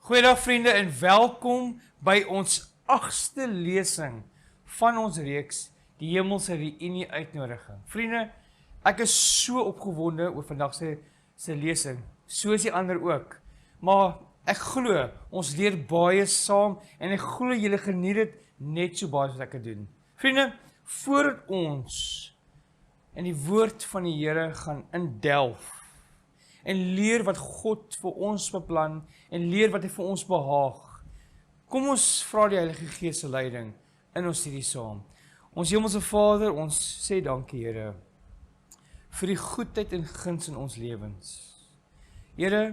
Goeiedag vriende en welkom by ons 8ste lesing van ons reeks Die Hemelse Reunie Uitnodiging. Vriende, ek is so opgewonde oor vandag se lesing, soos die ander ook. Maar ek glo, ons leer baie saam en ek glo julle geniet dit net so baie as wat ek het doen. Vriende, voordat ons in die woord van die Here gaan indelf en leer wat God vir ons beplan en leer wat hy vir ons behaag. Kom ons vra die Heilige Gees se leiding in ons hierdie saam. Ons Hemelse Vader, ons sê dankie Here vir die goedheid en guns in ons lewens. Here,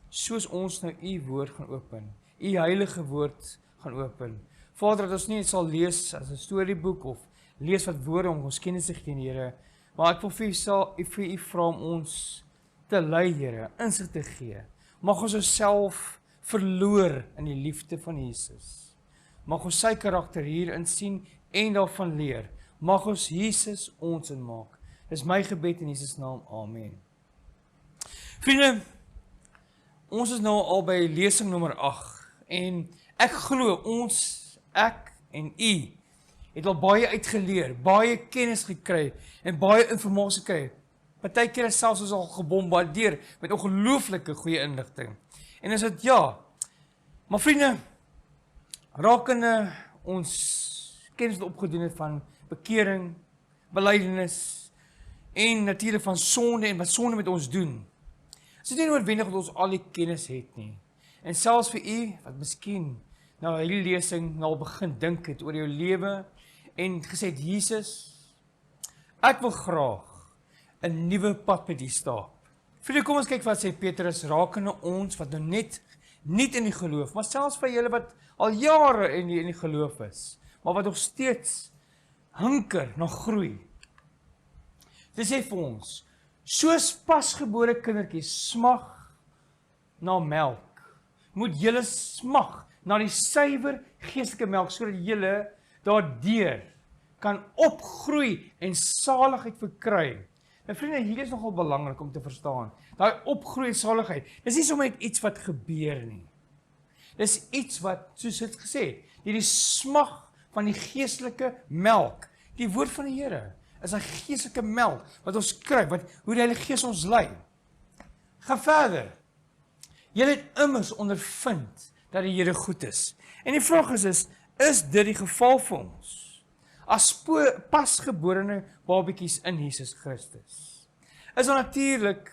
soos ons nou u woord gaan open, u heilige woord gaan open. Vader, dat ons nie sal lees as 'n storieboek of lees wat woorde om ons kennis te gee, Here, maar ek wil vir u vra om ons te lei, Here, insig te gee. Mag ons onsself verloor in die liefde van Jesus. Mag ons sy karakter hier insien en daarvan leer. Mag ons Jesus ons inmaak. Dis my gebed in Jesus naam. Amen. Vriende, ons is nou al by lesing nommer 8 en ek glo ek en u het al baie uitgeleer, baie kennis gekry en baie inligting gekry. Partykeer selfs is al gebombardeer met ongelooflike goeie inligting. En is dit ja. Maar vriende, rakende ons kennis wat opgedoen het van bekering, belydenis en natuurlik van sonde en wat sonde met ons doen. Is dit nie noodwendig dat ons al die kennis het nie. En selfs vir u wat miskien nou hierdie lesing nou begin dink het oor jou lewe en gesê het, Jesus, ek wil graag 'n nuwe pad met u stap. Vriende, kom ons kyk wat sê Petrus rakende ons wat nou net nie in die geloof, maar selfs vir julle wat al jare in die geloof is, maar wat nog steeds hunker na groei. Dit sê vir ons, soos pasgebore kindertjies smag na melk, moet julle smag na die suiwer geestelike melk, sodat julle daardeur kan opgroei en saligheid verkry. Nou vriende, hier is nogal belangrik om te verstaan. Daai opgroei en saligheid, dis nie sommer net iets wat gebeur nie. Dis iets wat, soos dit gesê het, die smag van die geestelike melk, die woord van die Here, is 'n geestelike melk wat ons kry, hoe die Heilige Gees ons lei. Gaan verder. Julle het immers ondervind dat die Here goed is. En die vraag is dit die geval vir ons? As pasgeborene babietjies in Jesus Christus. Is daar natuurlik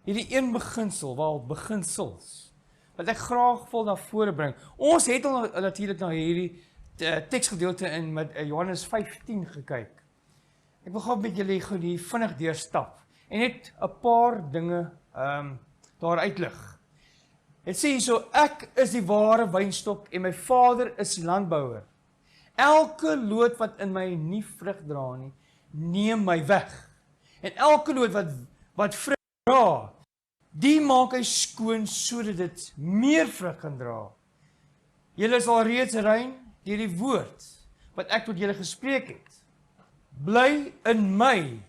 hierdie een beginsels, wat ek graag wil na vore bring. Ons het al natuurlik na hierdie teksgedeelte in met Johannes 15 gekyk. Ek wil gou met julle hier vinnig deurstap en net 'n paar dinge daar uitlig. Dit sê hierso, ek is die ware wynstok en my Vader is die landbouer. Elke loot wat in my nie vrug dra nie, neem my weg. En elke loot wat vrug dra, die maak hy skoon sodat dit meer vrug kan dra. Julle is al reeds rein deur die woord wat ek tot julle gespreek het. Bly in my,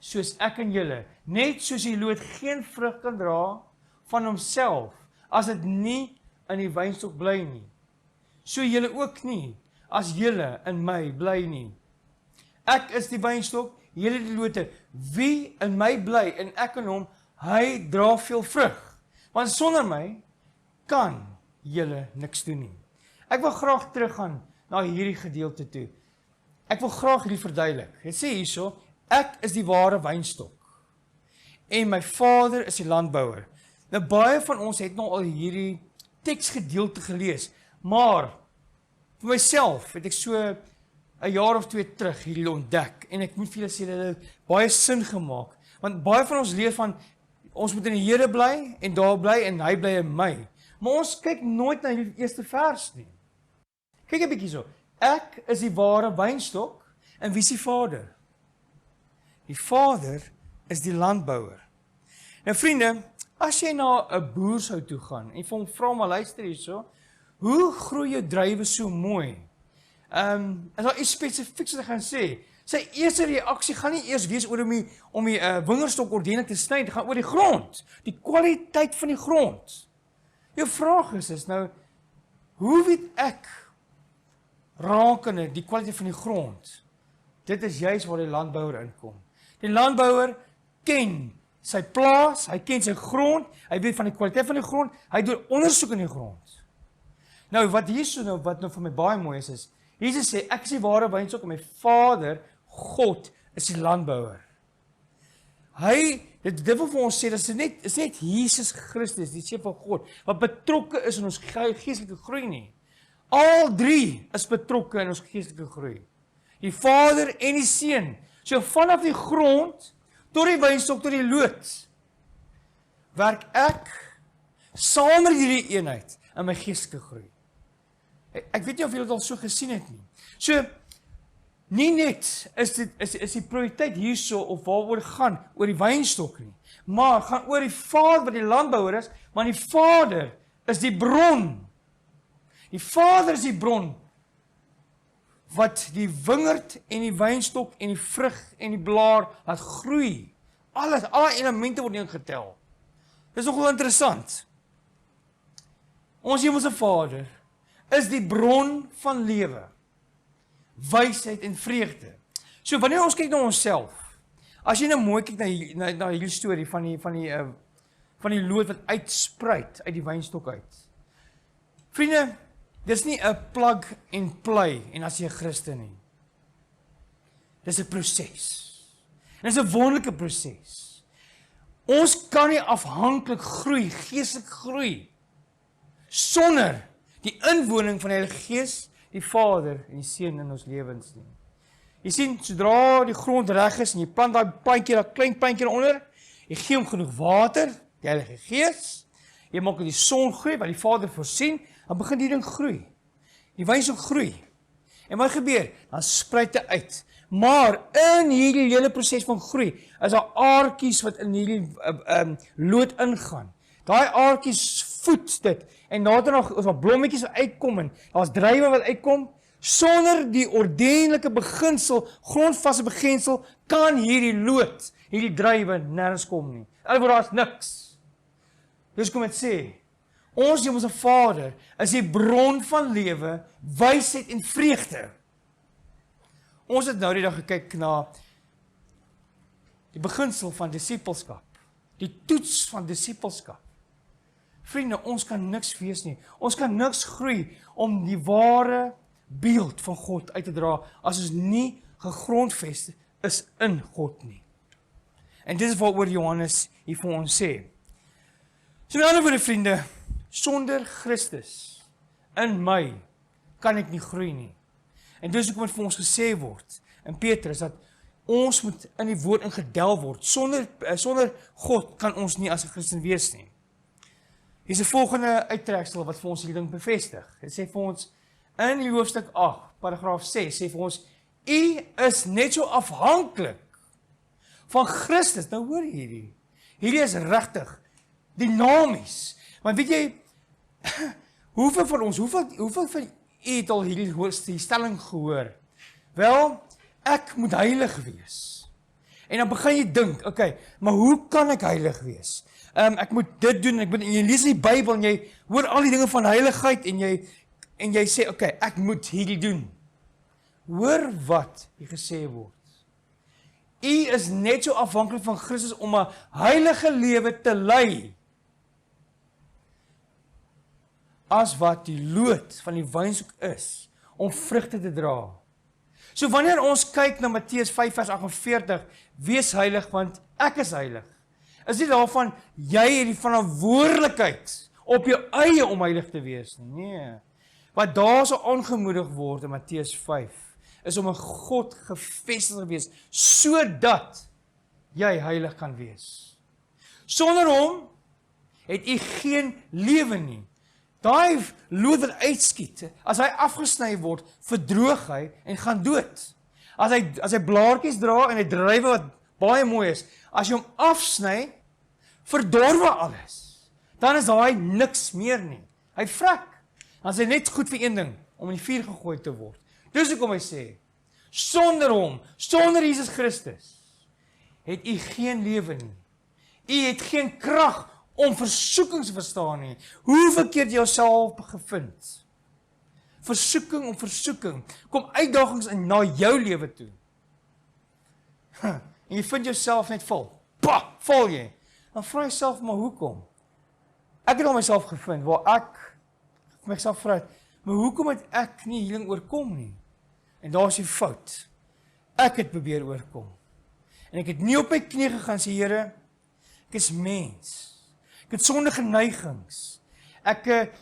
soos ek in julle, net soos die loot geen vrug kan dra van homself, as dit nie in die wynstok bly nie. So julle ook nie, as julle in my bly nie. Ek is die wynstok, julle die lote. Wie in my bly en ek in hom, hy dra veel vrug. Want sonder my kan julle niks doen nie. Ek wil graag teruggaan na hierdie gedeelte toe. Ek wil graag hierdie verduidelik. Dit sê hierso, ek is die ware wynstok en my Vader is die landbouer. Nou baie van ons het nou al hierdie teksgedeelte gelees, maar vir myself het ek so 'n jaar of 2 terug hierdie ontdek en ek moet vir julle sê dat dit baie sin gemaak, want baie van ons leer van ons moet in die Here bly en daar bly en hy bly in my. Maar ons kyk nooit na die eerste vers nie. Kyk 'n bietjie so. Ek is die ware wynstok en wie is die Vader? Die Vader is die landbouer. Nou vriende, as jy na 'n boer sou toe gaan en vir hom vra maar luister hierso, hoe groei jou druiwe so mooi? Is daar iets spesifieks wat ek gaan sê? Sy eerste reaksie gaan nie eers wees oor om die wingerdstok ordentlik te sny, dit gaan oor die grond, die kwaliteit van die grond. Jou vraag is nou, hoe weet ek rakende die kwaliteit van die grond? Dit is juist waar die landbouer inkom. Die landbouer ken sy plaas, hy ken sy grond, hy weet van die kwaliteit van die grond, hy doen ondersoek in die grond. Nou, wat nou vir my baie mooi is, Jesus sê, ek is die ware wynstok en my Vader, God, is die landbouer. Dit wil vir ons sê, dat is net Jesus Christus, die Seun van God, wat betrokke is in ons geestelike groei nie. Al drie is betrokke in ons geestelike groei. Die Vader en die Seun. So vanaf die grond, tot die wynstok, tot die loot, werk ek saam met hierdie eenheid in my geestelike groei. Ek weet nie of julle dit al so gesien het nie. So, nie net is die prioriteit hierso of waaroor gaan oor die wynstok nie, maar gaan oor die Vader wat die landbouer is, maar die Vader is die bron. Die Vader is die bron wat die wingerd en die wynstok en die vrug en die blaar laat groei. Alle elemente word ingetel. Dit is nogal interessant. Ons hemelse Vader is die bron van lewe, wysheid en vreugde. So wanneer ons kyk na onsself, as jy nou mooi kyk na hierdie storie van die loot wat uitspruit uit die wynstok uit. Vriende, dis nie 'n plug and play en as jy 'n Christen nie. Dis 'n proses. En dis 'n wonderlike proses. Ons kan nie afhanklik groei, geestelik groei, sonder die inwoning van die Heilige Gees, die Vader en die Seun in ons lewens nie. Jy sien, sodra die grond reg is en jy plant daai plantjie, daai klein plantjie onder, jy gee hom genoeg water, die Heilige Gees, jy maak die son groei, wat die Vader voorsien, dan begin die ding groei. Die wynstok groei. En wat gebeur? Dan spruit dit uit. Maar in hierdie hele proses van groei, is daar aartjies wat in hierdie lood ingaan. Daai aartjies voed dit, en daarna is daar blommetjies wat uitkom, en daar's druiwe wat uitkom. Sonder die ordentlike beginsel, grondvaste beginsel, kan hierdie lood, hierdie druiwe nêrens kom nie. Alhoewel daar's niks. Dus kom dit sê, ons hemelse Vader is die bron van lewe, wysheid en vreugde. Ons het nou die dag gekyk na die beginsel van disippelskap, die toets van disippelskap. Vriende, ons kan niks wees nie. Ons kan niks groei om die ware beeld van God uit te dra as ons nie gegrondvest is in God nie. En dit is wat Johannes hier vir ons sê. So met ander woorde, vriende, sonder Christus in my kan ek nie groei nie. En dis hoekom dit vir ons gesê word in Petrus dat ons moet in die woord ingedel word. Sonder God kan ons nie as 'n Christen wees nie. Hier is 'n volgende uittreksel wat vir ons hierdie ding bevestig. Dit sê vir ons in die hoofstuk 8, paragraaf 6, sê vir ons, u is net so afhanklik van Christus. Nou hoor hierdie is regtig dinamies. Want weet jy, hoeveel van ons, hoeveel van u het al hierdie stelling gehoor? Wel, ek moet heilig wees. En dan begin jy dink, okay, maar hoe kan ek heilig wees? Ek moet dit doen, en jy lees in die Bybel, en jy hoor al die dinge van heiligheid, en jy sê, okay, ek moet hierdie doen. Hoor wat hier gesê word. U is net so afhanklik van Christus om 'n heilige lewe te lei, as wat die lood van die wynstok is, om vrugte te dra. So wanneer ons kyk na Matteus 5 vers 48, wees heilig, want ek is heilig, is nie daarvan, jy het die verantwoordelikheid op jou eie om heilig te wees nie. Nee. Wat daar so aangemoedig word in Matteus 5, is om 'n God gevestig te wees, sodat jy heilig kan wees. Sonder hom het u geen lewe nie. Daai lood wat uitskiet, as hy afgesny word, verdroog hy en gaan dood. As hy blaartjies dra en hy druiwe wat baie mooi is, as jy hom afsny, verdorwe alles. Dan is daai niks meer nie. Hy vrek. Dan is hy net goed vir een ding, om in die vuur gegooi te word. Dis hoekom hy sê, sonder hom, sonder Jesus Christus, het u geen lewe nie. U het geen krag om versoekings te verstaan nie. Hoe verkeerd jy jouself gevind? Versoeking om versoeking. Kom uitdagings in na jou lewe toe. En jy vind jouself net val. Val jy. Dan vra jouself maar hoekom? Ek het al myself gevind waar ek myself vra, maar hoekom het ek nie healing oorkom nie? En daar is die fout. Ek het probeer oorkom. En ek het nie op my knie gegaan sê, Here, ek is mens. Ek het sondige neigings.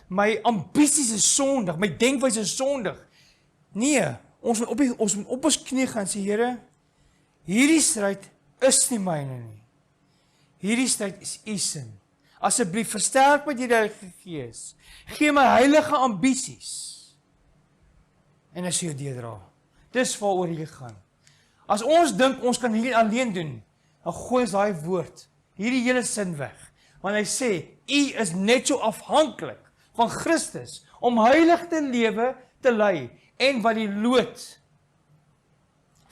My ambisies is sondig, my denkwyse is sondig. Nee, ons moet op ons knie gaan sê, Here, hierdie stryd is nie myne nie. Hierdie stryd is U se. Asseblief versterk met die Heilige Gees. Gee my heilige ambisies. En as jy deurdra. Dis waaroor jy gaan. As ons dink ons kan hierdie alleen doen, dan gooi ons daai woord, hierdie hele sin weg. Want hy sê, U is net so afhanklik van Christus om heilig te lewe, te lei en wat die lood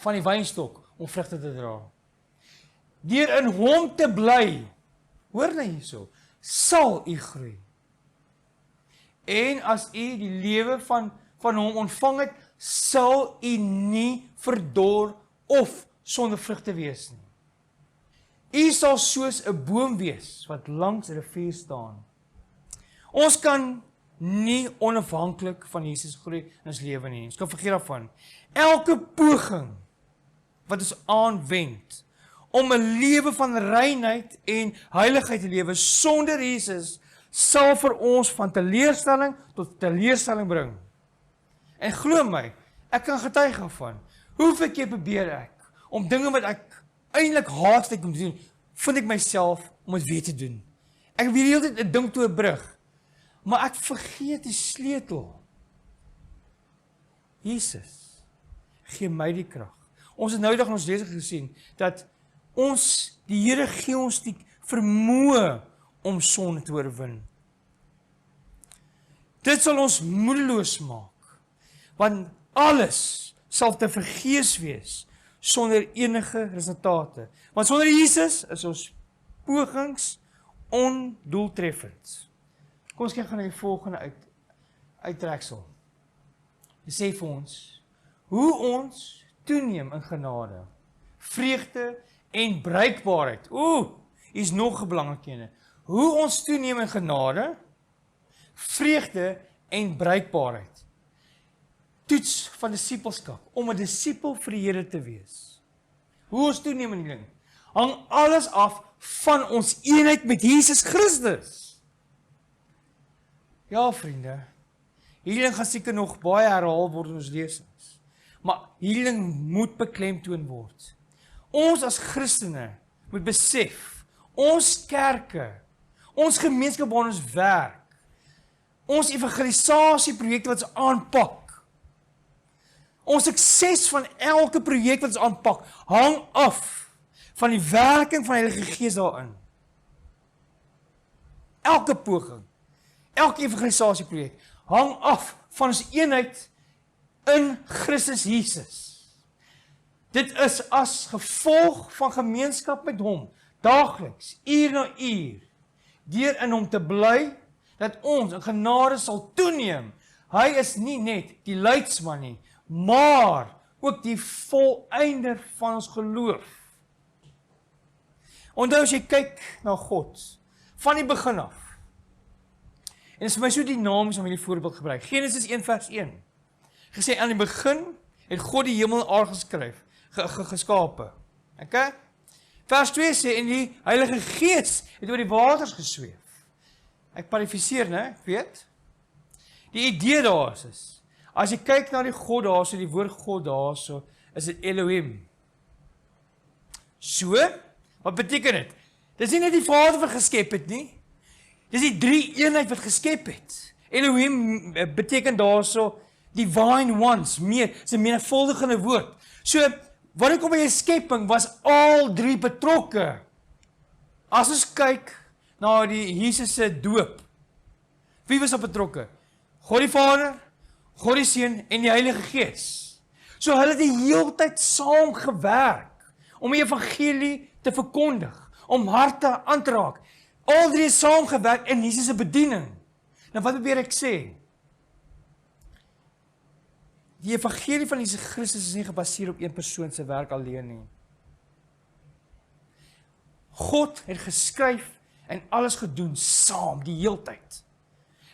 van die wynstok om vrugte te dra. Deur in hom te bly, hoor nou hierso, sal u groei. En as u die lewe van hom ontvang het, sal u nie verdor of sonder vrugte wees nie. U sal soos 'n boom wees wat langs 'n rivier staan. Ons kan nie onafhanklik van Jesus groei in ons lewe nie. Ons kan vergeet daarvan. Elke poging wat ons aanwend om 'n lewe van reinheid en heiligheid te lewe sonder Jesus sal vir ons van teleurstelling tot teleurstelling bring. En glo my, ek kan getuig daarvan. Hoeveel keer probeer ek om dinge wat ek eintlik haat om te doen, vind ek myself om dit weer te doen. Ek probeer die hele tyd 'n ding toe 'n brug, maar ek vergeet die sleutel. Jesus, gee my die krag. Ons het nou eendag in ons lesing gesien dat die Here gee ons die vermoë om sonde te oorwin. Dit sal ons moedeloos maak, want alles sal te vergeefs wees sonder enige resultate. Want sonder Jesus is ons pogings ondoeltreffend. Kom ons kyk gaan na die volgende uittreksel. Dit sê vir ons hoe ons toeneem in genade, vreugde en bruikbaarheid. Is nog 'n belangrike ene. Hoe ons toeneem in genade, vreugde en bruikbaarheid. Toets van disipelskap, om 'n disipel vir die Here te wees. Hoe ons toeneem in die ding, hang alles af van ons eenheid met Jesus Christus. Ja, vriende, hierdie gaan seker nog baie herhaal word in ons lesings. Maar hierdie moet beklemtoon word. Ons as Christene moet besef, ons kerke, ons gemeenskap waar ons werk, ons evangelisasieprojekte wat ons aanpak, ons sukses van elke projek wat ons aanpak, hang af van die werking van die Heilige Gees daarin. Elke poging, elke evangelisasieprojek, hang af van ons eenheid in Christus Jesus. Dit is as gevolg van gemeenskap met hom, daagliks, uur na uur, deur in hom te bly, dat ons in genade sal toeneem. Hy is nie net die leidsman nie, maar ook die volëinder van ons geloof. Onthou as jy kyk na God, van die begin af, en dit is vir my so dinamies om hierdie voorbeeld gebruik, Genesis 1 vers 1, gesê aan die begin het God die hemel en aarde geskape. Okay? Vers 2 sê, en die Heilige Gees het oor die waters gesweef. Ek parafraseer, né? Ek weet. Die idee daar is, as jy kyk na die God daar, so die woord God daar, so is dit Elohim. So, wat beteken dit? Dis nie net die Vader wat geskep het nie. Dis die drie eenheid wat geskep het. Elohim beteken daar so divine ones, is 'n menigvuldigende woord. So, wanneer kom by 'n skepping, was al drie betrokke. As ons kyk na die Jesus se doop, wie was op betrokke? God die Vader, God die Seun en die Heilige Gees. So hulle het die hele tyd saam gewerk om die evangelie te verkondig, om harte aan te raak. Al drie het saamgewerk in Jesus se bediening. Nou wat probeer ek sê? Die evangelie van Jesus Christus is nie gebaseer op een persoon se werk alleen nie. God het geskryf en alles gedoen saam die heeltyd.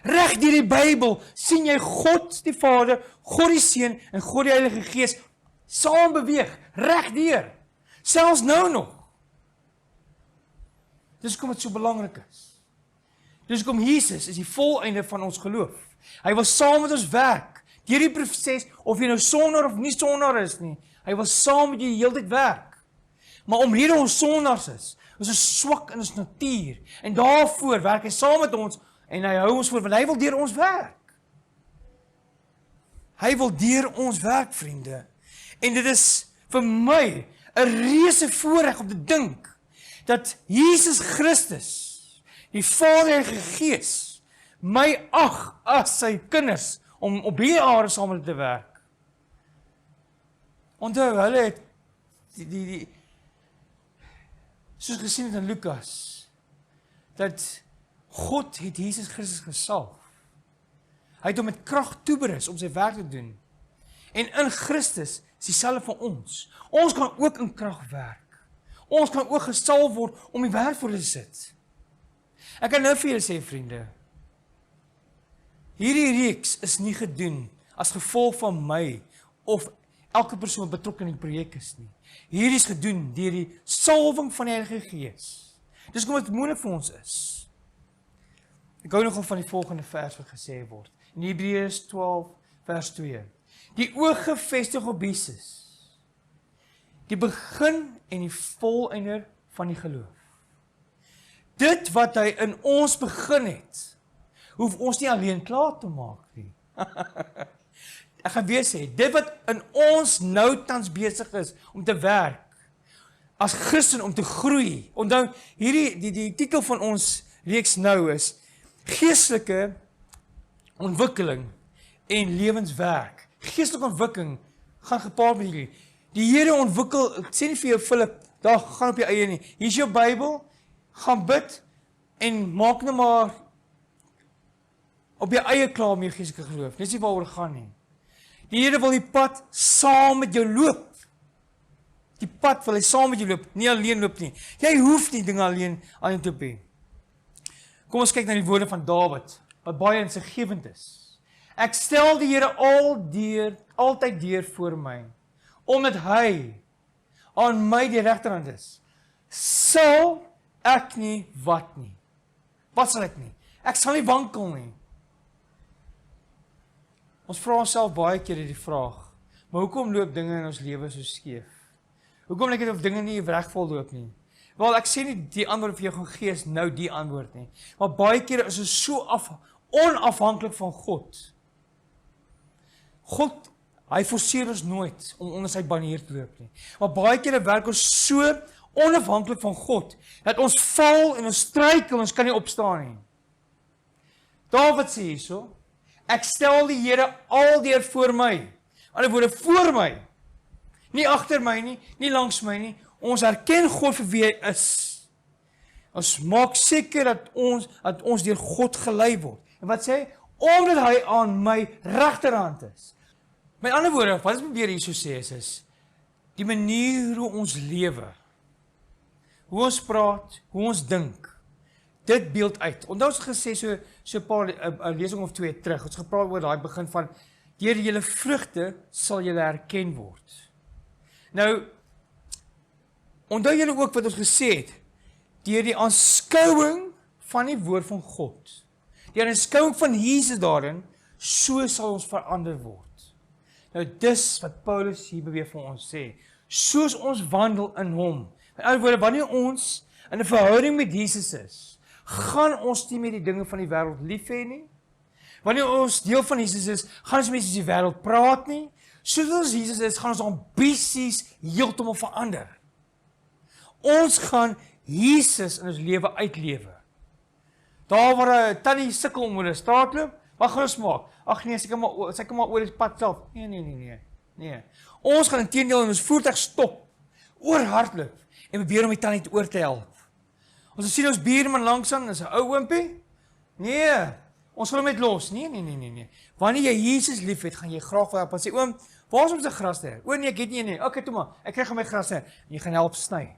Reg deur die Bybel sien jy God die Vader, God die Seun en God die Heilige Gees saam beweeg, reg deur. Selfs nou nog. Dis hoekom dit so belangrik is. Dis hoekom Jesus is die volëinde van ons geloof. Hy wil saam met ons werk, deur die proses, of jy nou sondaar of nie sondaar is nie. Hy wil saam met jou die hele tyd werk. Maar omrede ons sondaars is ons swak in ons natuur, en daarvoor werk hy saam met ons, en hy hou ons voor, want hy wil deur ons werk. Hy wil deur ons werk, vriende. En dit is vir my 'n reuse voorreg om te dink, dat Jesus Christus, die Vader en Gees, my ag as sy kinders, om op hierdie aarde saam met te werk. Onthou, hulle het soos gesien het in Lukas, dat God het Jesus Christus gesalf. Hy het hom met krag toeberus om sy werk te doen. En in Christus is dieselfde vir ons. Ons kan ook in krag werk. Ons kan ook gesalf word om die werk voor te sit. Ek kan nou vir julle sê, vriende, hierdie reeks is nie gedoen as gevolg van my of elke persoon betrokke in die projek is nie. Hierdie is gedoen deur die salwing van die Heilige Gees. Dis hoekom dit moeilik vir ons is. Ek hou nogal van die volgende vers wat gesê word. In Hebreërs 12 vers 2. Die oog gefestig op Jesus, die begin en die volëinder van die geloof. Dit wat hy in ons begin het, hoef ons nie alleen klaar te maak nie. Ek gaan weer sê, dit wat in ons nou tans besig is om te werk, as Christen om te groei. Onthou, die titel van ons reeks nou is Geestelike ontwikkeling en lewenswerk. Geestelike ontwikkeling gaan gepaard met hierdie. Die Here ontwikkel, ek sê nie vir jou Philip, daar gaan op jou eie nie. Hier is jou Bybel, gaan bid en maak nou maar op jou eie klaar met jou geestelike geloof. Dis nie waaroor gaan nie. Die Here wil die pad saam met jou loop. Die pad wil hy saam met jou loop, nie alleen loop nie. Jy hoef nie dinge alleen te doen. Kom ons kyk na die woorde van Dawid, wat baie insiggewend is. Ek stel die Here altyd deur voor my, omdat hy aan my die regterhand is. Sal ek nie wat nie. Wat sal ek nie? Ek sal nie wankel nie. Ons vra onsself baie keer die vraag, maar hoekom loop dinge in ons lewe so skeef? Hoekom lyk dit of dinge nie regvol loop nie? Wel, ek sê nie die antwoord vir jou gaan gee is nou die antwoord nie. Maar baie kere is ons so onafhanklik van God. God, hy forceer ons nooit om onder sy banier te loop nie. Maar baie kere werk ons so onafhanklik van God, dat ons val en ons struikel, ons kan nie opstaan nie. Dawid sê hierso, ek stel die Here aldeur voor my. Ander woorde, voor my. Nie agter my nie, nie langs my nie. Ons erken God vir wie hy is. Ons maak seker dat ons deur God gelei word. En wat sê hy? Omdat hy aan my regterhand is. Met ander woorde, wat is probeer hier so sê is die manier hoe ons lewe, hoe ons praat, hoe ons dink, dit beeld uit. Onthou ons gesê so 'n paar lesing of twee terug. Ons gepraat oor daai begin van deur julle vrugte sal julle herken word. Nou onthou julle ook wat ons gesê het, deur die aanskouing van die woord van God, die aanskouing van Jesus daarin, so sal ons verander word. Nou dis wat Paulus hier beweeg vir ons sê, soos ons wandel in hom. Met ander woorde, wanneer ons in 'n verhouding met Jesus is, gaan ons nie met die dinge van die wêreld lief hê nie. Wanneer ons deel van Jesus is, gaan ons met die wêreld praat nie. Soos ons Jesus is, gaan ons ambisies heeltemal verander. Ons gaan Jesus in ons lewe uitlewe. Daar waar 'n tannie sukkel om oor 'n straat loop, wat gaan ons maak? Ag nee, sy kan maar oor die pad self. Nee. Ons gaan inteendeel in ons voertuig stop, oor hardloop en probeer om die tannie oor te help. Ons sien ons buurman langs aan, is 'n ou oompie. Nee, ons wil hom net los. Nee. Wanneer jy Jesus liefhet, gaan jy graag help en sê, oom, waar is ons se gras daar? O nee, ek het nie. Okay, toe maar. Ek kry gaan my gras daar. Jy gaan help sny.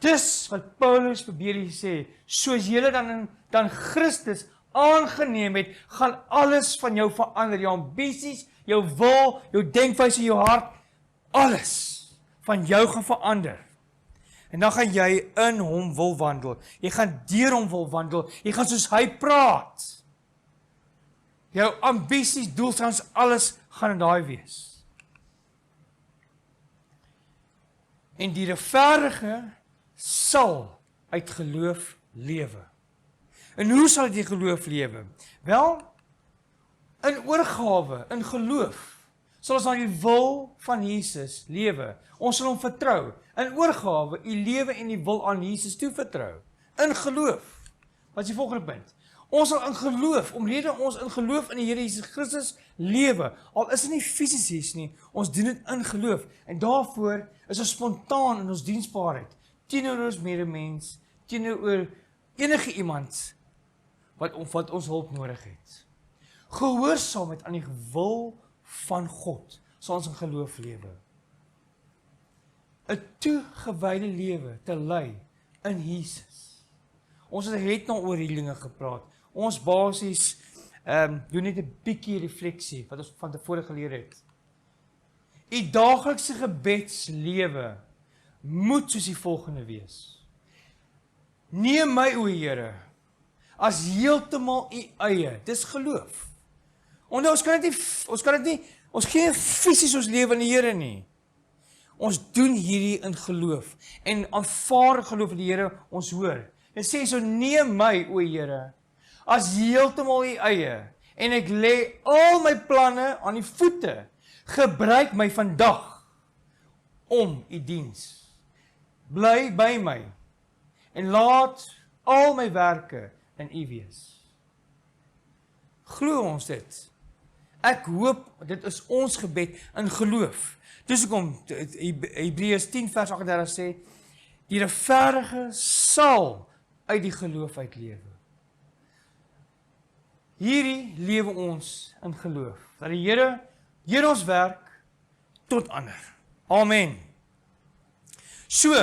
Dis wat Paulus probeer hier sê. Soos julle dan Christus aangeneem het, gaan alles van jou verander. Jou ambisies, jou wil, jou denkwyse, jou hart, alles van jou gaan verander. En dan gaan jy in hom wil wandel. Jy gaan deur hom wil wandel. Jy gaan soos hy praat. Jou ambisies, doelstellings, alles gaan in daai wees. En die regverdige sal uit geloof lewe. En hoe sal die geloof lewe? Wel, in oorgawe, in geloof, sal ons aan die wil van Jesus lewe. Ons sal hom vertrou. In oorgawe, die lewe en die wil aan Jesus toevertrou. In geloof. Wat is die volgende punt? Ons sal in geloof, omrede ons in geloof in die Here Jesus Christus lewe, al is dit nie fisies nie, ons doen dit in geloof. En daarvoor is ons spontaan in ons diensbaarheid, teenoor ons medemens, teenoor enige iemand, wat ons hulp nodig het. Gehoorsaamheid aan die wil van God, sal ons in geloof lewe. 'n Toegewyde lewe te lei in Jesus. Ons het nou oor hierdie dinge gepraat. Ons basies doen net 'n bietjie refleksie wat ons van tevore geleer het. U daaglikse gebedslewe moet soos die volgende wees. Neem my, o Here, as heeltemal u eie. Dis geloof. Onthou, ons gee fisies ons lewe aan die Here nie. Ons doen hierdie in geloof en aanvaar geloof in die Here ons hoor. Dit sê so, neem my, o Here, as heeltemal u eie en ek lê al my planne aan die voete. Gebruik my vandag om u diens. Bly by my en laat al my werke in u wees. Glo ons dit? Ek hoop dit is ons gebed in geloof. Dus kom Hebreërs 10 vers 38 sê, die regverdige sal uit die geloof uit lewe. Hierdie lewe ons in geloof, dat die Here deur ons werk tot ander. Amen. So,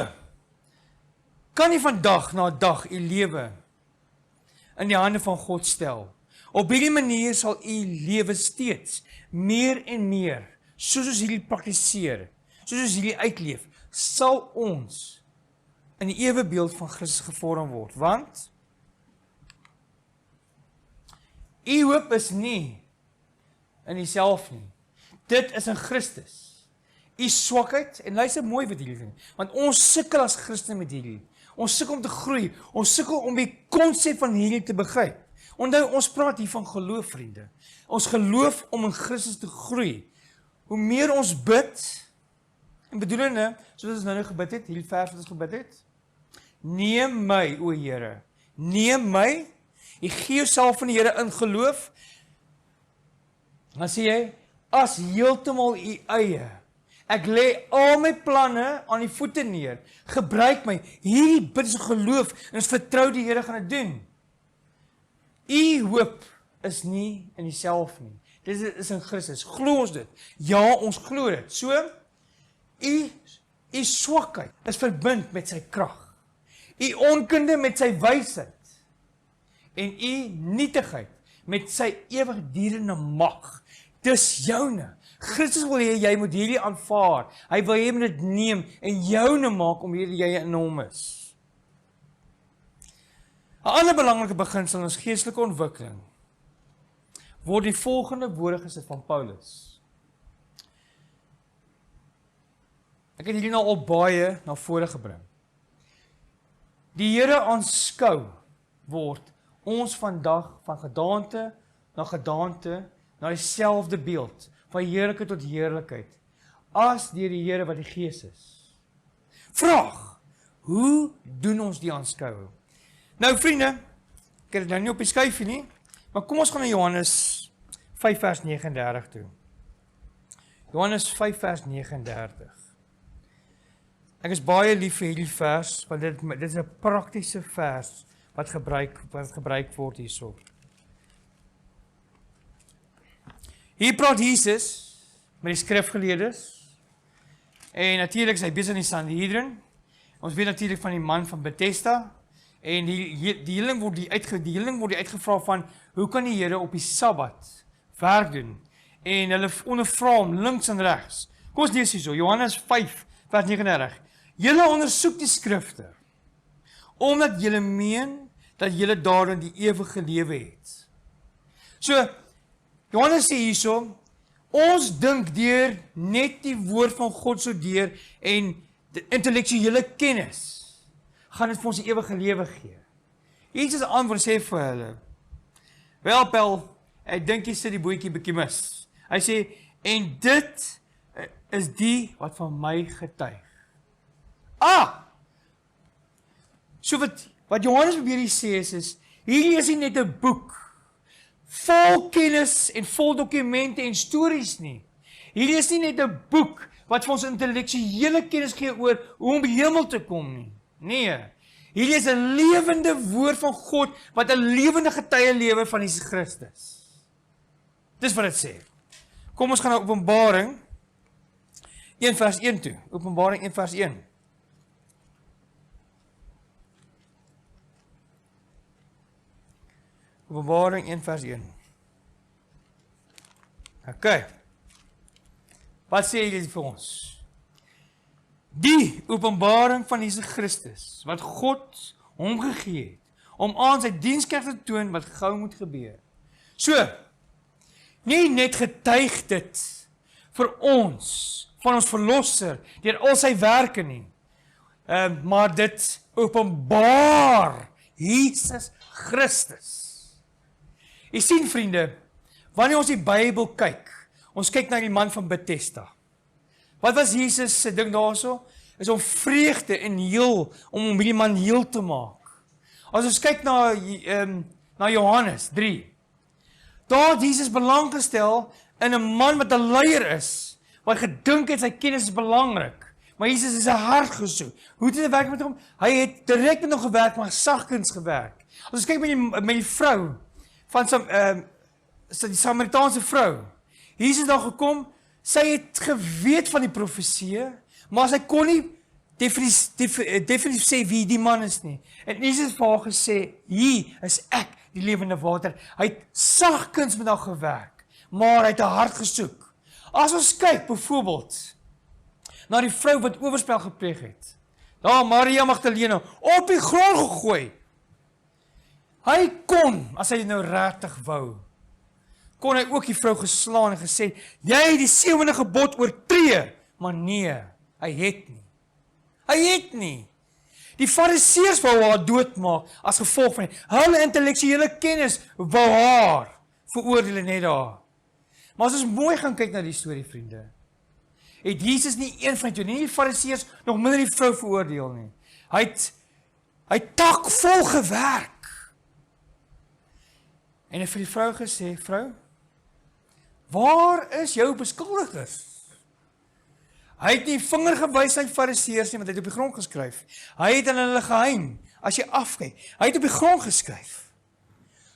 kan jy vandag na dag u lewe in die hande van God stel. Op hierdie manier sal u lewe steeds meer en meer, soos ons hierdie praktiseer, soos ons hierdie uitleef, sal ons in die ewebeeld van Christus gevorm word. Want u hoop is nie in uself nie. Dit is in Christus. U swakheid, en luister mooi wat hierdie ding, want ons sukkel as Christene met hierdie. Ons sukkel om te groei. Ons sukkel om die konsep van hierdie te begryp. Onthou, ons praat hier van geloof, vriende. Ons geloof om in Christus te groei. Hoe meer ons bid, en bedoelende, soos ons nou gebid het, hierdie vers wat ons gebid het, neem my, o Here, neem my, jy gee jouself van die Here in geloof, dan sê jy, as heeltemal u eie, ek lê al my planne aan die voete neer, gebruik my, hierdie bid is geloof, en ons vertrou die Here gaan dit doen. U hoop is nie in jouself nie, dit is in Christus, glo ons dit? Ja, ons glo dit, so, u swakheid is verbind met sy krag, u onkunde met sy wysheid, en u nietigheid met sy ewigdurende mag, dis joune. Christus wil jy moet hierdie aanvaar, hy wil jy moet dit neem, en joune maak, om hierdie jy in hom is. 'n ander belangrike beginsel in ons geestelike ontwikkeling, word die volgende woorde gesit van Paulus. Ek het hierdie nou al baie na vore gebring. Die Here aanskou word ons vandag van gedaante na dieselfde beeld, van heerlikheid tot heerlikheid, as deur die Here wat die Gees is. Vraag, hoe doen ons die aanskouing? Nou vriende, ek het dit nou nie op die skyfie nie, maar kom ons gaan na Johannes 5 vers 39 toe. Johannes 5 vers 39. Ek is baie lief vir hierdie vers, want dit is 'n praktiese vers wat gebruik word hierso. Hier praat Jesus met die skrifgeleerdes, en natuurlik is hy besig in die Sanhedrin. Ons weet natuurlik van die man van Bethesda, en die heling word die uitgevra van, hoe kan die Here op die Sabbat werk doen? En hulle ondervra hom links en regs. Kom ons lees hierso, Johannes 5, vers 39. Julle ondersoek die skrifte, omdat julle meen, dat julle daarin die ewige lewe het. So, Johannes sê hierso, ons dink deur net die woord van God so deur, en die intellektuele kennis, gaan dit vir ons die ewige lewe gee. Jesus antwoord sê vir hulle, wel Pel, ek dink jy sit die bootjie bietjie mis. Hy sê, en dit is die wat van my getuig. So wat Johannes probeer hier sê is, hierdie is nie net 'n boek, vol kennis en vol dokumente en stories nie. Hierdie is nie net 'n boek, wat vir ons intellektuele kennis gee oor hoe om by die hemel te kom nie. Nee, hierdie is 'n lewende woord van God, wat 'n lewende getuie lewe van Jesus Christus. Dis wat dit sê. Kom ons gaan na Openbaring 1 vers 1 toe. Openbaring 1 vers 1. Openbaring 1 vers 1. OK. Wat sê hierdie vir ons? Die openbaring van Jesus Christus, wat God hom gegee het, om aan sy dienskrag te toon wat gou moet gebeur. So, nie net getuig dit vir ons, van ons verlosser, deur al sy werke nie, maar dit openbaar Jesus Christus. Jy sien vriende, wanneer ons die Bybel kyk, ons kyk na die man van Bethesda. Wat was Jesus se ding daarso? Is om vreugde en heel, om die man heel te maak. As ons kyk na Johannes 3, daar het Jesus belang gestel in 'n man wat 'n leier is, wat gedink het sy kennis is belangrik, maar Jesus is sy hart gesoek. Hoe het hy werk met hom? Hy het direk met hom gewerk, maar sagkens gewerk. As ons kyk met die vrou, van die Samaritaanse vrou, Jesus daar gekom, sy het geweet van die profesie, maar sy kon nie definitief sê wie die man is nie. En Jesus het vir haar gesê, hier is ek, die lewende water. Hy het sagkens met haar gewerk, maar hy het haar hart gesoek. As ons kyk, byvoorbeeld, na die vrou wat oorspel gepleeg het, daar Maria Magdalena, op die grond gegooi. Hy kon, as hy nou regtig wou, kon hy ook die vrou geslaan en gesê, jy het die 7de gebod oortree, maar nee, hy het nie. Hy het nie. Die Fariseërs wou haar doodmaak as gevolg van hulle intellektuele kennis, wou haar veroordeel net daar. Maar as ons mooi gaan kyk na die storie, vriende, het Jesus nie een van die Fariseërs nog minder die vrou veroordeel nie. Hy het takvol gewerk. En hy het vir die vrou gesê, vrou, waar is jou beskuldigers? Hy het nie vinger gewys aan die Fariseërs nie, want hy het op die grond geskryf. Hy het aan hulle geheim, as jy afkyk, hy het op die grond geskryf.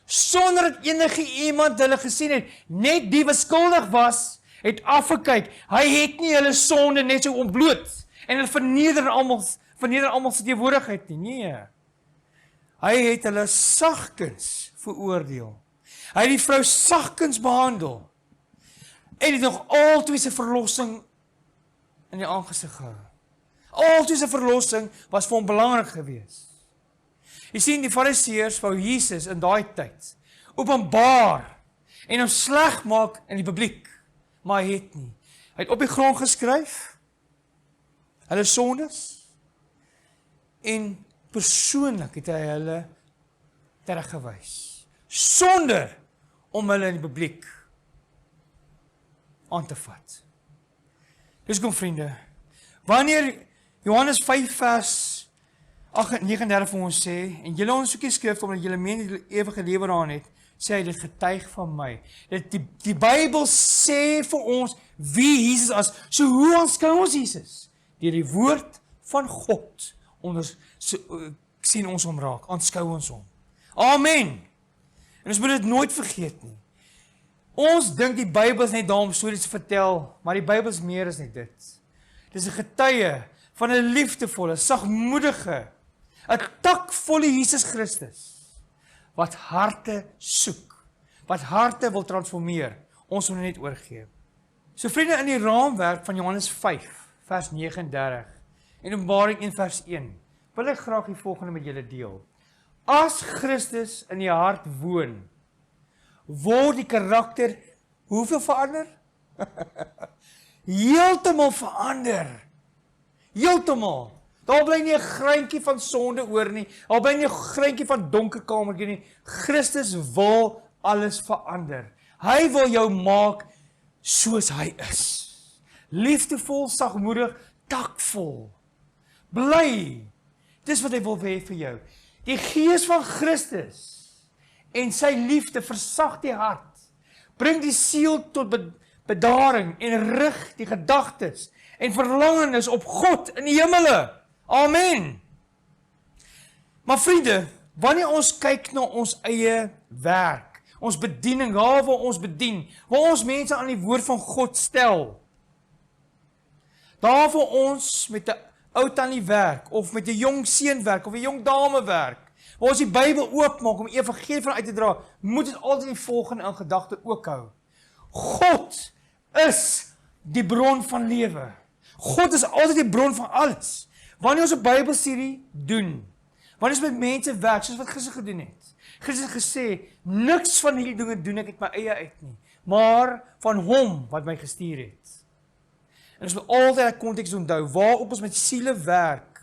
Sonder dat enige iemand hulle gesien het, net die wat skuldig was, het afgekyk. Hy het nie hulle sonde net so ontbloot, en hulle verneder almal se teenwoordigheid nie, nee. Hy het hulle sagkens veroordeel. Hy het die vrou sagkens behandel, en het nog altyd sy verlossing in die aangesig gehou. Altyd sy verlossing was vir hom belangrik geweest. Jy sien, die Fariseërs wou Jesus in daai tyd openbaar en hom sleg maak in die publiek, maar hy het nie. Hy het op die grond geskryf, hulle sondes, en persoonlik het hy hulle tereggewys, sonder om hulle in die publiek aan te vat. Dus kom vriende, wanneer Johannes 5 vers 39 vir ons sê, en julle ondersoek die skrif, omdat julle meen die ewige lewe daarin het, sê hy, dit getuig van my. Die Bybel sê vir ons wie Jesus is. So hoe aanskou ons Jesus? Deur die woord van God sien ons hom raak, aanskou ons hom. Amen. En ons moet dit nooit vergeet nie. Ons dink die Bybel is net daar om stories te vertel, maar die Bybel is meer as net dit. Dit is 'n getuie van 'n liefdevolle, sagmoedige, 'n takvolle Jesus Christus, wat harte soek, wat harte wil transformeer. Ons moet net oorgee. So vriende, in die raamwerk van Johannes 5, vers 39, en Openbaring 1 vers 1, wil ek graag die volgende met julle deel. As Christus in die hart woon, word die karakter, hoeveel verander? Heeltemal verander. Heeltemal. Daar bly nie 'n greintjie van sonde oor nie. Daar bly nie 'n greintjie van donker kamertjie nie. Christus wil alles verander. Hy wil jou maak soos hy is. Liefdevol, sagmoedig, takvol. Bly. Dis wat hy wil hê vir jou. Die gees van Christus en sy liefde versag die hart. Bring die siel tot bedaring en rig die gedagtes en verlangenis op God in die hemele. Amen. Maar vriende, wanneer ons kyk na ons eie werk, ons bediening, waar ons bedien, waar ons mense aan die woord van God stel, daar waar ons met 'n ou tannie werk, of met 'n jong seun werk, of 'n jong dame werk, waar ons die Bybel oopmaak om die evangelie van uit te dra, moet ons altyd die volgende in gedagte ook hou. God is die bron van lewe. God is altyd die bron van alles. Wanneer ons 'n Bybelstudie doen, wanneer ons met mense werk, soos wat Christus gedoen het. Christus het gesê, niks van hierdie dinge doen ek uit my eie uit nie, maar van hom wat my gestuur het. En ons moet altyd die konteks onthou, waarop ons met siele werk,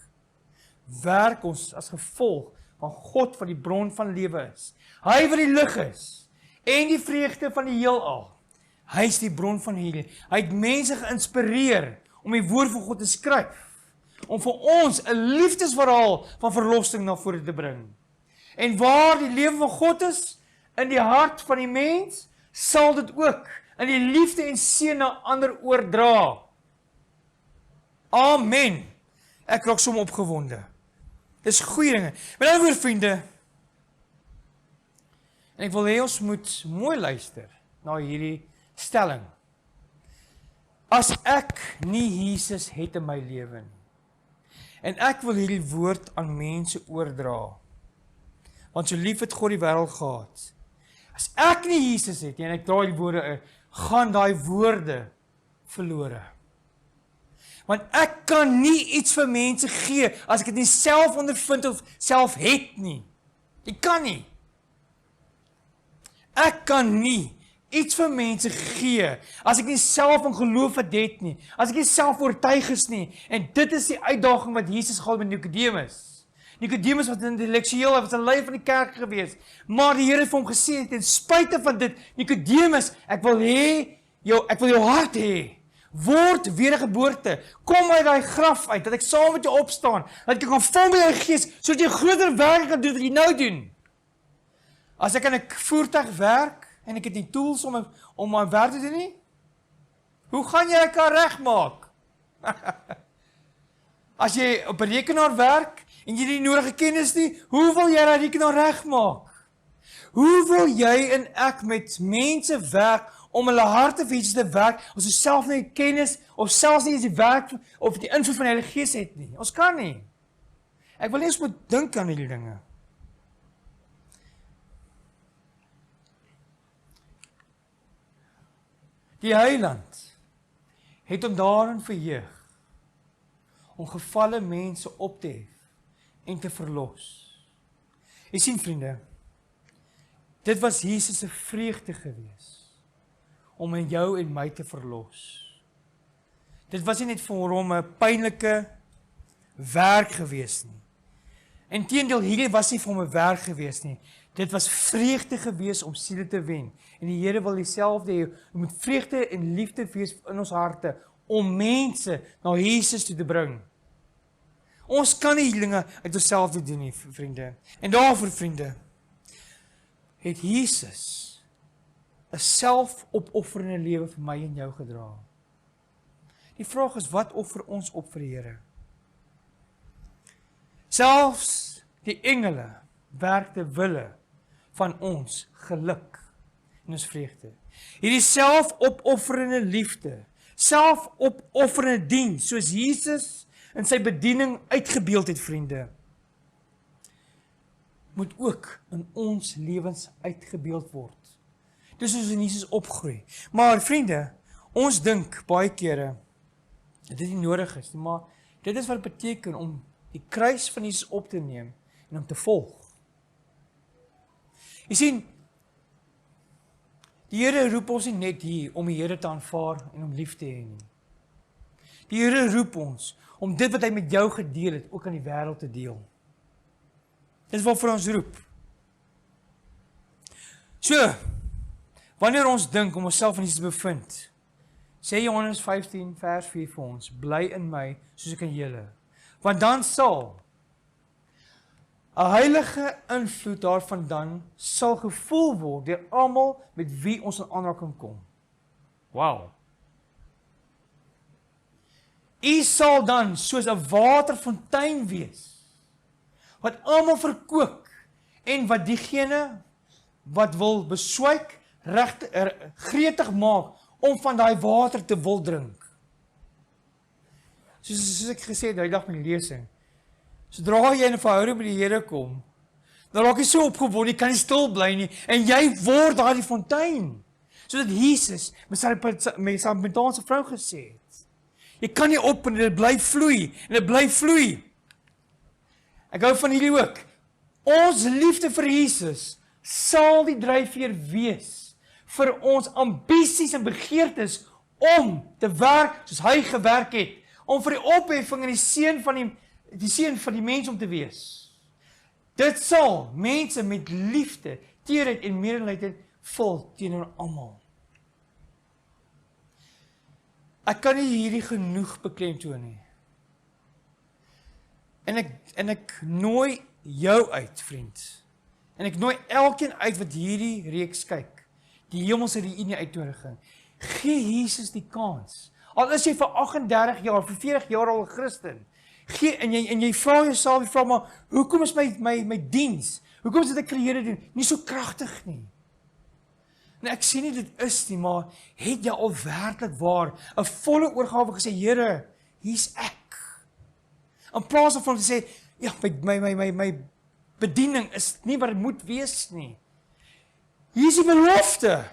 werk ons as gevolg van God wat die bron van lewe is. Hy wat die lig is, en die vreugde van die heelal. Hy is die bron van hierdie. Hy het mense geïnspireer om die woord van God te skryf, om vir ons 'n liefdesverhaal van verlossing na vore te bring. En waar die lewe van God is, in die hart van die mens, sal dit ook in die liefde en seën na ander oordra. Amen. Ek raak sommer opgewonde. Dis goeie dinge. Met ander woorde, vriende, en ek wil hê ons moet mooi luister na hierdie stelling. As ek nie Jesus het in my lewe nie, en ek wil hierdie woord aan mense oordra, want so lief het God die wêreld gehad. As ek nie Jesus het nie, en ek draai die woorde uit, gaan daai woorde verlore. Want ek kan nie iets vir mense gee, as ek dit nie self ondervind of self het nie. Ek kan nie. Ek kan nie iets vir mense gee, as ek nie self in geloof het nie, as ek nie self oortuig is nie, en dit is die uitdaging wat Jesus gehad met Nikodemus. Nikodemus was intellektueel, hy was 'n leier van die kerk gewees, maar die Here het vir hom gesê, ten spyte van dit, Nikodemus, ek wil jou hart hê, word wedergeboorte, kom uit daai graf uit, dat ek saam met jou opstaan, dat ek kan vol met die Gees, sodat jy groter werk kan doen wat jy nou doen. As ek aan 'n voertuig werk, en ek het die tools om my werk te doen nie, hoe gaan jy 'n kar regmaak? As jy op 'n rekenaar werk, en jy die nodige kennis nie, hoe wil jy daai rekenaar regmaak? Hoe wil jy en ek met mense werk, om hulle harte vir Jesus te werk, as ons self nie kennis, of selfs nie die werk, of die invloed van die Heilige Gees het nie? Ons kan nie. Ek wil nie eens moet dink aan hierdie dinge. Die Heiland het hom daarin verheug om gevalle mense op te hef en te verlos. Jy sien vriende, dit was Jesus se vreugde gewees om in jou en my te verlos. Dit was nie net vir hom 'n pynlike werk gewees nie. Inteendeel, hierdie was nie vir hom 'n werk gewees nie. Dit was vreugde gewees om siele te wen. En die Here wil dieselfde hê. Jy moet vreugde en liefde wees in ons harte om mense na Jesus toe te bring. Ons kan nie hierdie dinge uit onsself doen nie, vriende. En daarvoor, vriende, het Jesus 'n selfopofferende lewe vir my en jou gedra. Die vraag is, wat offer ons op vir die Here? Selfs die engele werk te wille van ons geluk en ons vreugde. Hierdie selfopofferende liefde, selfopofferende diens, soos Jesus in sy bediening uitgebeeld het, vriende, moet ook in ons lewens uitgebeeld word. Dis soos in Jesus opgroei. Maar vriende, ons dink baie kere, dat dit nie nodig is nie, maar dit is wat het beteken om die kruis van Jesus op te neem en om te volg. Jy sien, die Here roep ons nie net hier om die Here te aanvaar en om lief te hê nie. Die Here roep ons om dit wat hy met jou gedeel het, ook aan die wêreld te deel. Dit is waarvoor ons roep. So, wanneer ons dink om onsself in Jesus te bevind, sê Johannes 15 vers 4 vir ons, bly in my soos ek in julle. Want dan sal 'n heilige invloed daarvandaan sal gevoel word deur almal met wie ons in aanraking kom. Wow. U sal dan soos 'n waterfontein wees, wat almal verkoop en wat diegene wat wil beswyk gretig maak om van daai water te wil drink. Soos ek gesê het, daai dag met die lesing, sodra jy in 'n verhouding met die Here kom, dan raak jy so opgewonde, jy kan nie stil bly nie, en jy word daardie fontein, sodat Jesus met sy Samaritaanse vrou gesê het. Jy kan nie op en dit bly vloei, en dit bly vloei. Ek hou van hierdie ook. Ons liefde vir Jesus sal die dryfveer wees vir ons ambisies en begeertes om te werk soos hy gewerk het, om vir die opheffing en die seën van die mens om te wees. Dit sal mense met liefde, teerheid en medelee vul teenoor almal. Ek kan nie hierdie genoeg beklemtoon nie. En ek nooi jou uit, vriend. En ek nooi elkeen uit wat hierdie reeks kyk. Die hemelse reunie uitnodiging. Gee Jesus die kans. Al is jy vir 38 jaar, vir 40 jaar al 'n Christen. En jy vra jouself, jy vra maar, hoekom is my diens? Hoekom is dit ek Here doen? Nie so kragtig nie. En ek sê nie dit is nie, maar het jy al werklik waar 'n volle oorgawe gesê, Here, hier's ek. In plaas van te sê, ja, my bediening is nie wat dit moet wees nie. Hier is die belofte.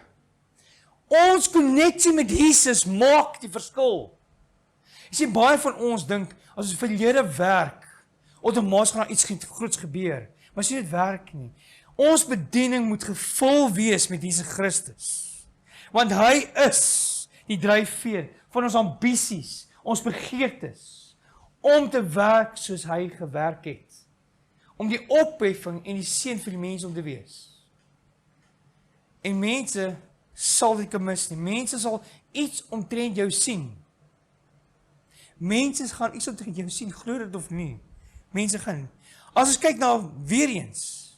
Ons konneksie met Jesus maak die verskil. Jy sien, baie van ons dink, as ons vir die Here werk, outomaties gaan daar iets groots gebeur. Maar sien dit werk nie. Ons bediening moet gevul wees met Jesus Christus. Want hy is die dryfveer van ons ambisies, ons begeertes, om te werk soos hy gewerk het. Om die opheffing en die seën vir die mense om te wees. En mense sal dit kan mis nie. Mense sal iets omtrent jou sien. Mense gaan iets omtrent jou sien, glo dit of nie. Mense gaan. As ons kyk na weer eens,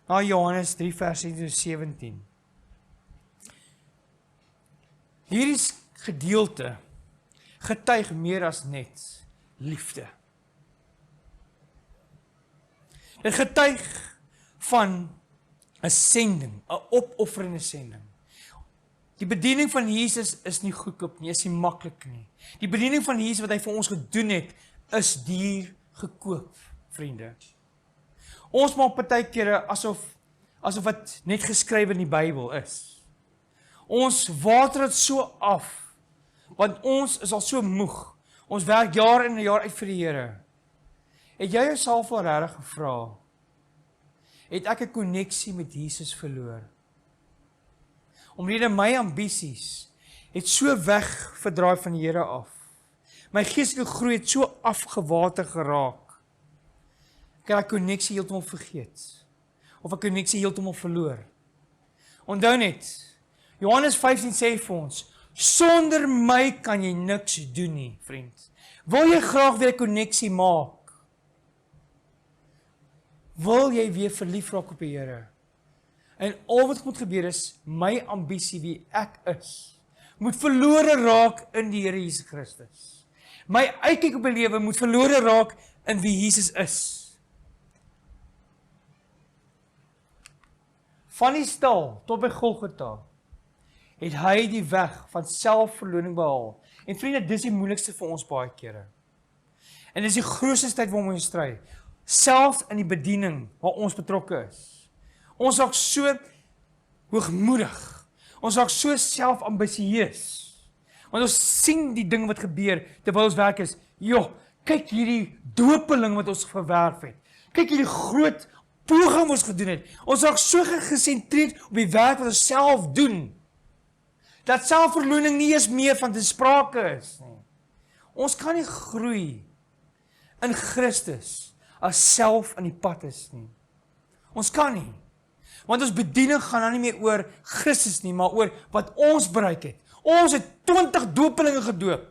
na Johannes 3 vers 17. Hierdie gedeelte getuig meer as net liefde. Dit getuig van 'n sending, 'n opofferende sending. Die bediening van Jesus is nie goedkoop nie, is nie maklik nie. Die bediening van Jesus wat hy vir ons gedoen het, is duur gekoop, vriende. Ons maak baie kere asof wat net geskryf in die Bybel is. Ons water dit so af, want ons is al so moeg. Ons werk jaar in en jaar uit vir die Here. Het jy jouself al regtig gevra, het ek 'n konneksie met Jesus verloor? Omrede my ambisies het so wegverdraai van die Here af. My geestelike groei het so afgewater geraak. Ek het daai konneksie heeltemal vergeet. Of 'n konneksie heeltemal verloor. Onthou net, Johannes 15 sê vir ons, sonder my kan jy niks doen nie, vriend. Wil jy graag weer 'n konneksie maak? Wil jy weer verlief raak op die Here? En al wat moet gebeur is, my ambisie wie ek is, moet verlore raak in die Here Jesus Christus. My uitkyk op die lewe moet verlore raak in wie Jesus is. van die stal tot by Golgotha, het hy die weg van selfverloning behaal. En vriende, dis die moeilikste vir ons baie kere. En dis die grootste tyd waarom ons stry. Selfs in die bediening waar ons betrokke is. Ons raak so hoogmoedig. Ons raak so selfambisieus. Want ons sien die ding wat gebeur terwyl ons werk is. Joh, kyk hierdie dopeling wat ons verwerf het. Kyk hierdie groot poging wat ons gedoen het. Ons raak so gesentreerd op die werk wat ons self doen. Dat selfverloning nie eens meer van te sprake is nie. Ons kan nie groei in Christus as self in die pad is nie. Ons kan nie. Want ons bediening gaan dan nie meer oor Christus nie, maar oor wat ons bereik het. Ons het 20 dopelinge gedoop.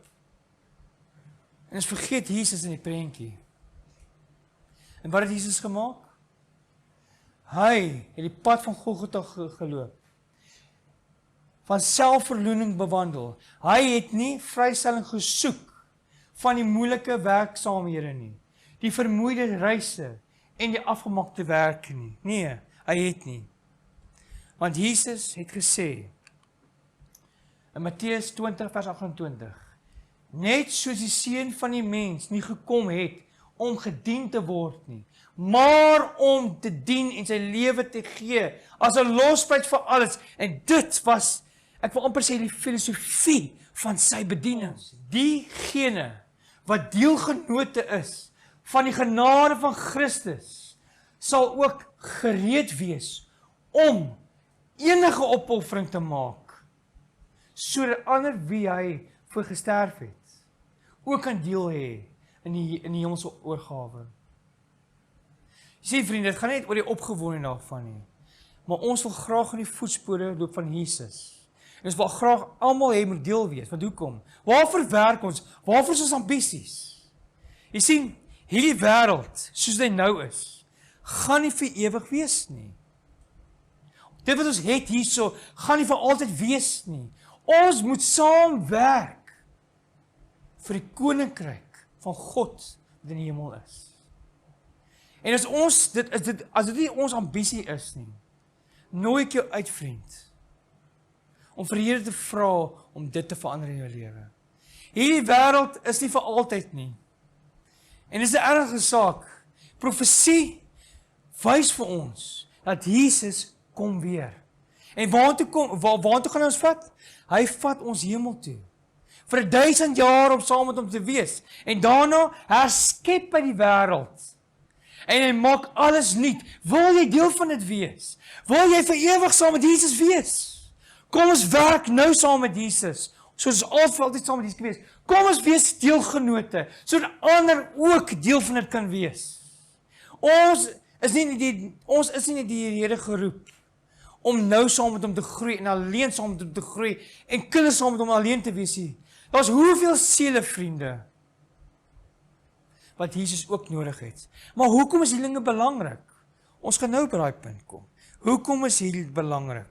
En ons vergeet Jesus in die prentjie. En wat het Jesus gemaak? Hy het die pad van Golgotha geloop. Van selfverloning bewandel. Hy het nie vrystelling gesoek van die moeilike werksaamhede nie. Die vermoeide reise en die afgemakte werke nie. Nee, hy het nie. Want Jesus het gesê in Matteus 20 vers 28, net soos die Seun van die mens nie gekom het om gedien te word nie, maar om te dien en sy lewe te gee as 'n losprys vir alles. En dit was, ek wil amper sê, die filosofie van sy bediening. Diegene wat deelgenote is van die genade van Christus, sal ook gereed wees om enige opoffering te maak, sodat ander wie hy vir gesterf het, ook kan deel hê in die hemelse oorgawe. Jy sien vriende, dit gaan nie net oor die opgewondenheid daarvan nie, maar ons wil graag in die voetspore loop van Jesus. En ons wil graag almal hê moet deel wees. Want hoekom? Waarvoor werk ons? Waarvoor is ons ambisies? Jy sien, hierdie wêreld, soos dit nou is, gaan nie vir ewig wees nie. Dit wat ons het hierso, gaan nie vir altyd wees nie. Ons moet saamwerk vir die koninkryk van God wat in die hemel is. En as dit nie ons ambisie is nie, nooi ek jou uit, vriend, om vir die Here te vra om dit te verander in jou lewe. Hierdie wêreld is nie vir altyd nie. En dis 'n erge saak. Profesie wys vir ons dat Jesus kom weer. En waartoe gaan ons vat? Hy vat ons hemel toe. Vir 1000 jaar om saam met hom te wees. En daarna herskep hy die wêreld. En hy maak alles nuut. Wil jy deel van dit wees? Wil jy vir ewig saam met Jesus wees? Kom ons werk nou saam met Jesus, soos ons altyd saam met Jesus gewees. Kom ons wees deelgenote, sodat ander ook deel van dit kan wees. Ons is nie die Here geroep om nou saam met hom te groei en alleen saam met hom te groei en kinders saam met hom alleen te wees nie. Daar's hoeveel siele, vriende, wat Jesus ook nodig het. Maar hoekom is hierdie dinge belangrik? Ons gaan nou by daai punt kom. Hoekom is hierdie belangrik?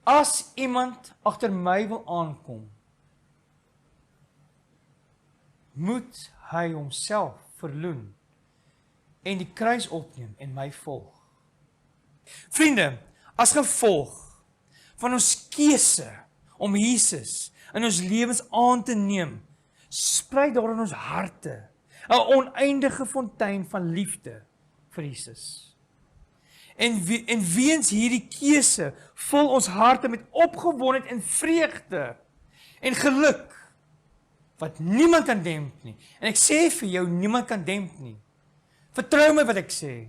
As iemand agter my wil aankom, moet hy homself verloon en die kruis opneem en my volg. Vriende, as gevolg van ons keuse om Jesus in ons lewens aan te neem, sprei daar in ons harte 'n oneindige fontein van liefde vir Jesus. En weens hierdie keuse vul ons harte met opgewondenheid en vreugde en geluk wat niemand kan demp nie. En ek sê vir jou, niemand kan demp nie. Vertrou my wat ek sê.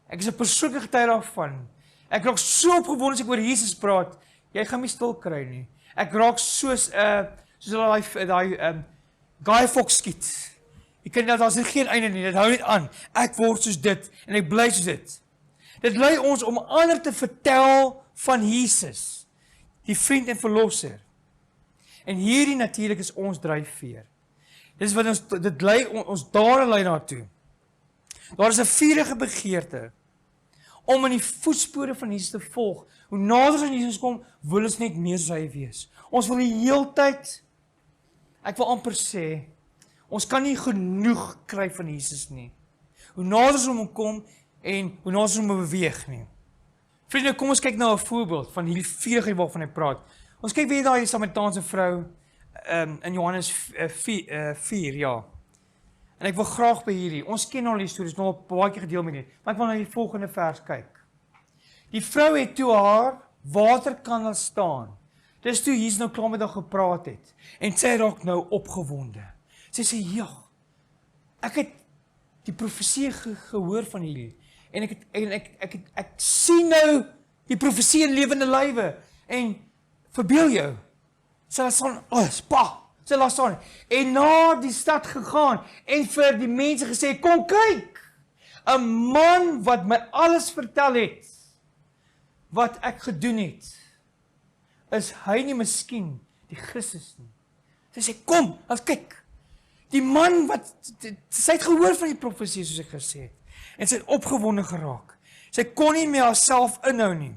Ek is 'n persoonlike getuie daarvan. Ek raak so opgewonde as ek oor Jesus praat. Jy gaan my stil kry nie. Ek raak soos daai Guy Fawkes skiet. Ek kan nie, daar's geen einde nie. Dit hou net aan. Ek word soos dit en ek bly soos dit. Dit lei ons om ander te vertel van Jesus, die vriend en verlosser. En hierdie natuurlik is ons dryfveer. Dis wat dit lei ons dade lei daartoe. Daar is 'n vurige begeerte om in die voetspore van Jesus te volg. Hoe nader aan Jesus kom, wil ons net meer soos hy wees. Ons wil die heeltyd, ek wil amper sê, ons kan nie genoeg kry van Jesus nie. Hoe nader ons hom kom en hoe ons hom beweeg nie. Vriende, kom ons kyk na 'n voorbeeld van hierdie vurigheid waarvan hy praat. Ons kyk weer daai Samaritaanse vrou in Johannes 4, ja. En ek wil graag by hierdie, ons ken al die stories, nog 'n baie keer gedeel met julle, maar ek wil na die volgende vers kyk. Die vrou het toe haar waterkannel staan. Dis toe Jesus nou klaar met haar gepraat het. En sy raak nou opgewonde. Sy sê, ja, ek het die profesie gehoor van hierdie. En ek sien nou die profesie in lewende lywe. En verbeel jou, sy laat staan, sy laat staan. En na die stad gegaan en vir die mense gesê, kom kyk, 'n man wat my alles vertel het, wat ek gedoen het, is hy nie miskien die Christus nie. Sy sê, kom, ons kyk. Die man wat, sy het gehoor van die profesie soos ek gesê het. En sy het opgewonde geraak. Sy kon nie meer haarself inhou nie.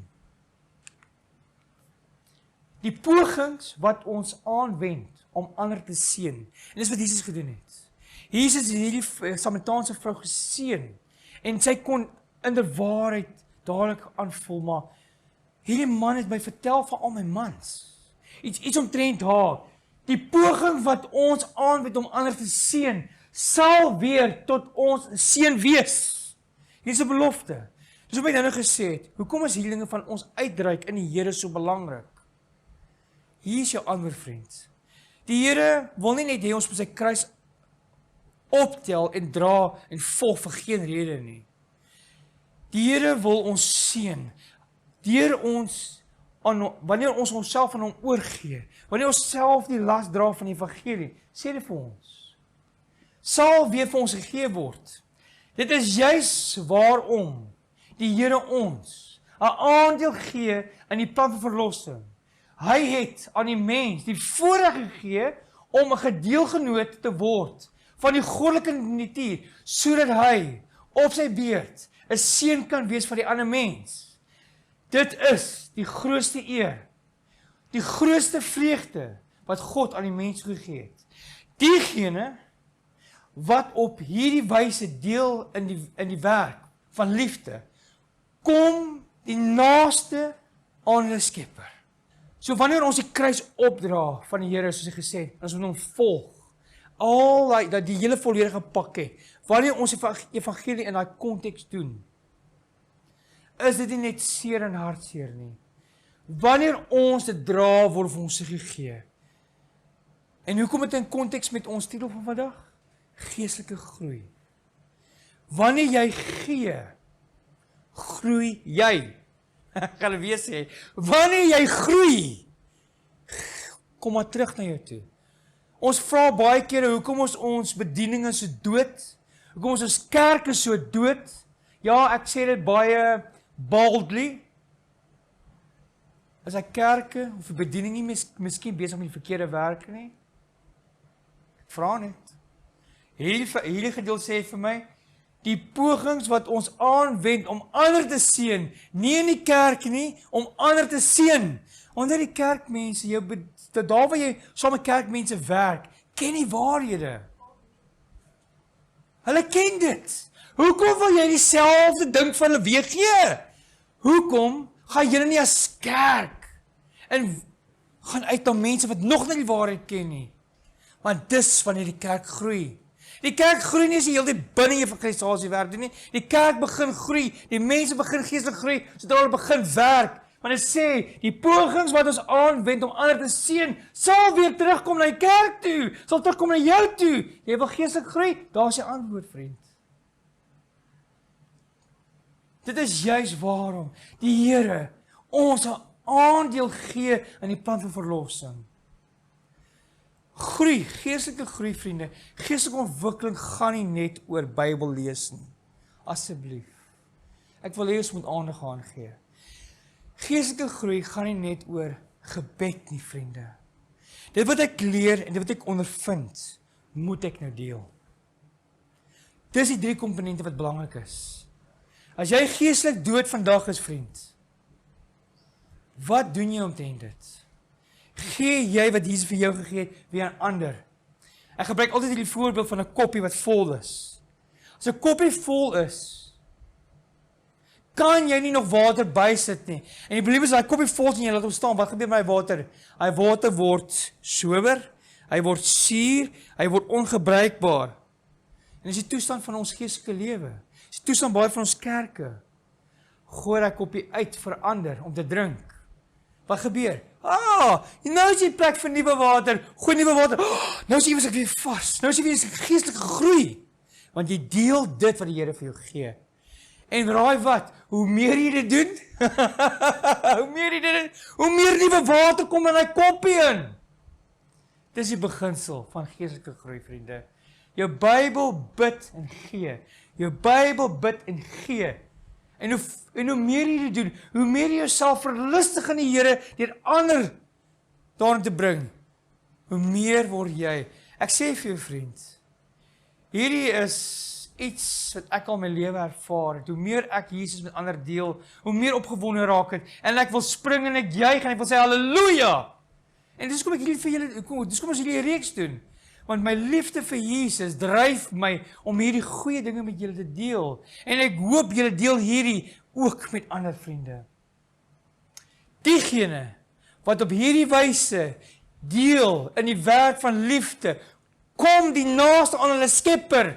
Die pogings wat ons aanwend om ander te seën. En dis wat Jesus gedoen het. Jesus het hierdie Samaritaanse vrou geseën. En sy kon in die waarheid dadelik aanvoel, maar hierdie man het my vertel van al my mans. Iets omtrent haar. Die poging wat ons aanwend om ander te seën, sal weer tot ons seën wees. Hier is 'n belofte. Dis wat ek nou gesê het. Hoekom is hierdie dinge van ons uitreik in die Here so belangrik? Hier is jou antwoord, vriend. Die Here wil nie net hê ons moet sy kruis optel en dra en volg vir geen rede nie. Die Here wil ons seën. Deur ons, wanneer ons onsself aan hom oorgee, wanneer ons self die las dra van die evangelie, sê dit vir ons, sal weer vir ons gegee word. Dit is juis waarom die Here ons 'n aandeel gee in die plan van verlossing. Hy het aan die mens die voorreg gegee om 'n gedeelgenoot te word van die goddelike natuur, sodat hy op sy beurt 'n seën kan wees vir die ander mens. Dit is die grootste eer, die grootste vreugde wat God aan die mens gegee het. Diegene wat op hierdie wyse deel in die werk van liefde, kom die naaste aan hulle Skepper. So wanneer ons die kruis opdra van die Here, soos hy gesê het, ons moet hom volg, al dat die hele volledige pakket, wanneer ons die evangelie in daai konteks doen, is dit nie net seer en hartseer nie. Wanneer ons dit dra, word vir ons gegee. En hoekom het dit in konteks met ons titel van vandag? Geestelike groei. Wanneer jy gee, groei jy. Ek gaan dit weer sê. Wanneer jy groei, kom maar terug na jou toe. Ons vra baie kere, hoekom is ons bedieninge so dood? Hoekom is ons kerke so dood? Ja, ek sê dit baie boldly. Is ek kerke of bediening nie miskien besig met die verkeerde werk nie? Ek vra net. Hierdie gedeelte sê vir my, die pogings wat ons aanwend om ander te seën, nie in die kerk nie, om ander te seën. Onder die kerkmense, daar waar jy saam met kerkmense werk, ken die waarhede. Hulle ken dit. Hoekom wil jy dieselfde ding van hulle weergee? Hoekom gaan julle nie as kerk en gaan uit na mense wat nog nie die waarheid ken nie? Want dis wanneer die kerk groei. Die kerk groei nie as jy heel die binne evangelisasie werk doen nie. Die kerk begin groei, die mense begin geestelik groei, sodra hulle begin werk. Want dit sê, die pogings wat ons aanwend om ander te seën, sal weer terugkom na die kerk toe, sal terugkom na jou toe. Jy wil geestelik groei, daar is jou antwoord, vriend. Dit is juis waarom die Here ons 'n aandeel gee in die plan van verlossing. Groei, geestelike groei, vriende. Geestelike ontwikkeling gaan nie net oor Bybel lees nie. Asseblief. Ek wil hê ons moet aandag aan gee. Geestelike groei gaan nie net oor gebed nie, vriende. Dit wat ek leer en dit wat ek ondervind, moet ek nou deel. Dis die 3 komponente wat belangrik is. As jy geestelik dood vandag is, vriend, wat doen jy omtrent dit? Gee jy wat Jesus vir jou gegee het, weer aan ander? Ek gebruik altyd die voorbeeld van 'n koppie wat vol is. As 'n koppie vol is, kan jy nie nog water bysit nie. En die probleem is, hy koppie vol en jy laat hom staan, wat gebeur met die water? Hy water word sober, hy word suur, hy word ongebruikbaar. En dis die toestand van ons geestelike lewe. Dis die toestand baie van ons kerke. Gooi hy koppie uit vir ander om te drink. Wat gebeur? Nou is die plek vir nuwe water, gooi nuwe water. Nou is ek weer vars, nou is weer geestelike groei. Want jy deel dit wat die Here vir jou gee. En raai wat? Hoe meer jy dit doen, hoe meer nuwe water kom in hy koppie in. Dis die beginsel van geestelike groei, vriende. Jou Bybel bid en gee. Jou Bybel bid en gee. En hoe meer jy dit doen, hoe meer jy jouself verlustig in die Here deur ander daarin te bring, hoe meer word jy. Ek sê vir jou vriend, hierdie is iets wat ek al my lewe ervaar het. Hoe meer ek Jesus met ander deel, hoe meer opgewonde raak het. En ek wil spring en ek juig en ek wil sê halleluja. En dis kom ek hier vir julle, dis kom ons hierdie reeks doen. Want my liefde vir Jesus dryf my om hierdie goeie dinge met julle te deel. En ek hoop julle deel hierdie ook met ander vriende. Diegene wat op hierdie wyse deel in die werk van liefde, kom die naaste aan hulle Skepper.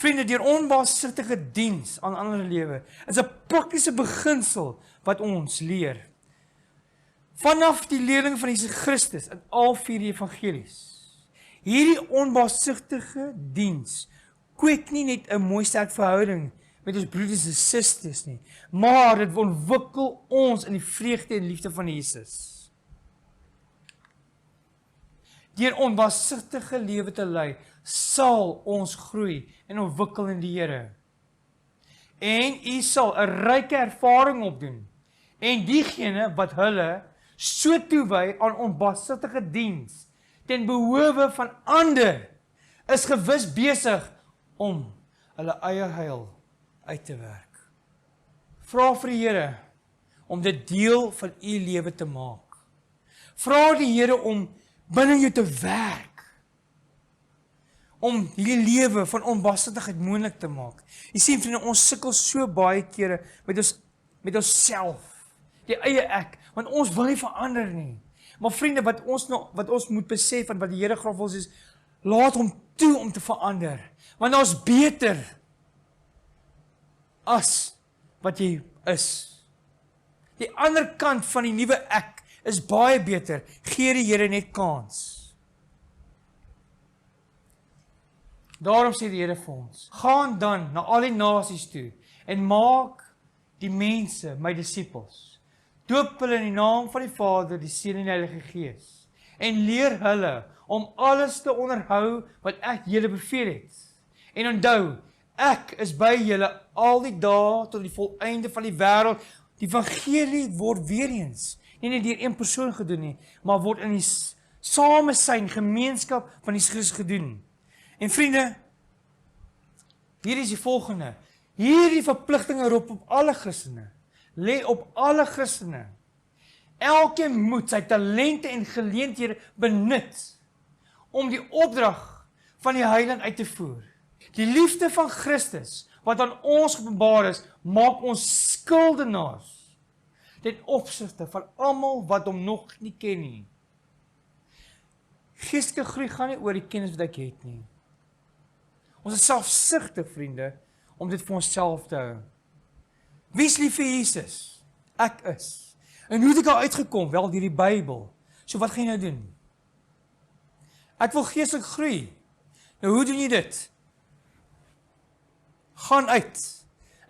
Vriende, deur onbaatzuchtige diens aan ander lewe, is 'n praktiese beginsel wat ons leer. Vanaf die leerling van Jesus Christus in al 4 evangelies. Hierdie onbaatzuchtige diens kweek nie net 'n mooi sterk verhouding met ons broeders en susters nie, maar dit ontwikkel ons in die vreugde en liefde van Jesus. Deur onbaatzuchtige lewe te lei, sal ons groei en ontwikkel in die Here. En u sal 'n ryke ervaring opdoen. En diegene wat hulle so toewy aan onbaatzuchtige diens ten behoewe van ander, is gewis besig om hulle eie heil uit te werk. Vra vir die Here om dit deel van u lewe te maak. Vra die Here om binne jou te werk, om die lewe van onbaatzuchtigheid moontlik te maak. Jy sien vriende, ons sukkel so baie kere met onsself, die eie ek, want ons wil nie verander nie. Maar vriende, wat ons moet besef en wat die Here graag wil is, laat hom toe om te verander. Want ons is beter as wat jy is. Die ander kant van die nuwe ek is baie beter. Gee die Here net kans. Daarom sê die Here vir ons, gaan dan na al die nasies toe en maak die mense my disippels. Doop hulle in die naam van die Vader, die Seun en die Heilige Gees. En leer hulle om alles te onderhou wat ek julle beveel het. En onthou, ek is by julle al die dae tot die volëinde van die wêreld. Die evangelie word weer eens nie net deur een persoon gedoen nie, maar word in die samesyn, gemeenskap van die Christus gedoen. En vriende, hier is die volgende. Hierdie verpligtinge roep op alle Christene. Lê op alle Christene. Elkeen moet sy talente en geleenthede benut om die opdrag van die heiland uit te voer. Die liefde van Christus wat aan ons geopenbaar is, maak ons skuldenaars ten opsigte van almal wat hom nog nie ken nie. Geestelike groei gaan nie oor die kennis wat ek het nie. Ons is selfsugtig, vriende, om dit vir onsself te hou. Wie is lief vir Jesus? Ek is. En hoe het ek daar uitgekom? Wel, deur die Bybel. So wat gaan jy nou doen? Ek wil geestelik groei. Nou hoe doen jy dit? Gaan uit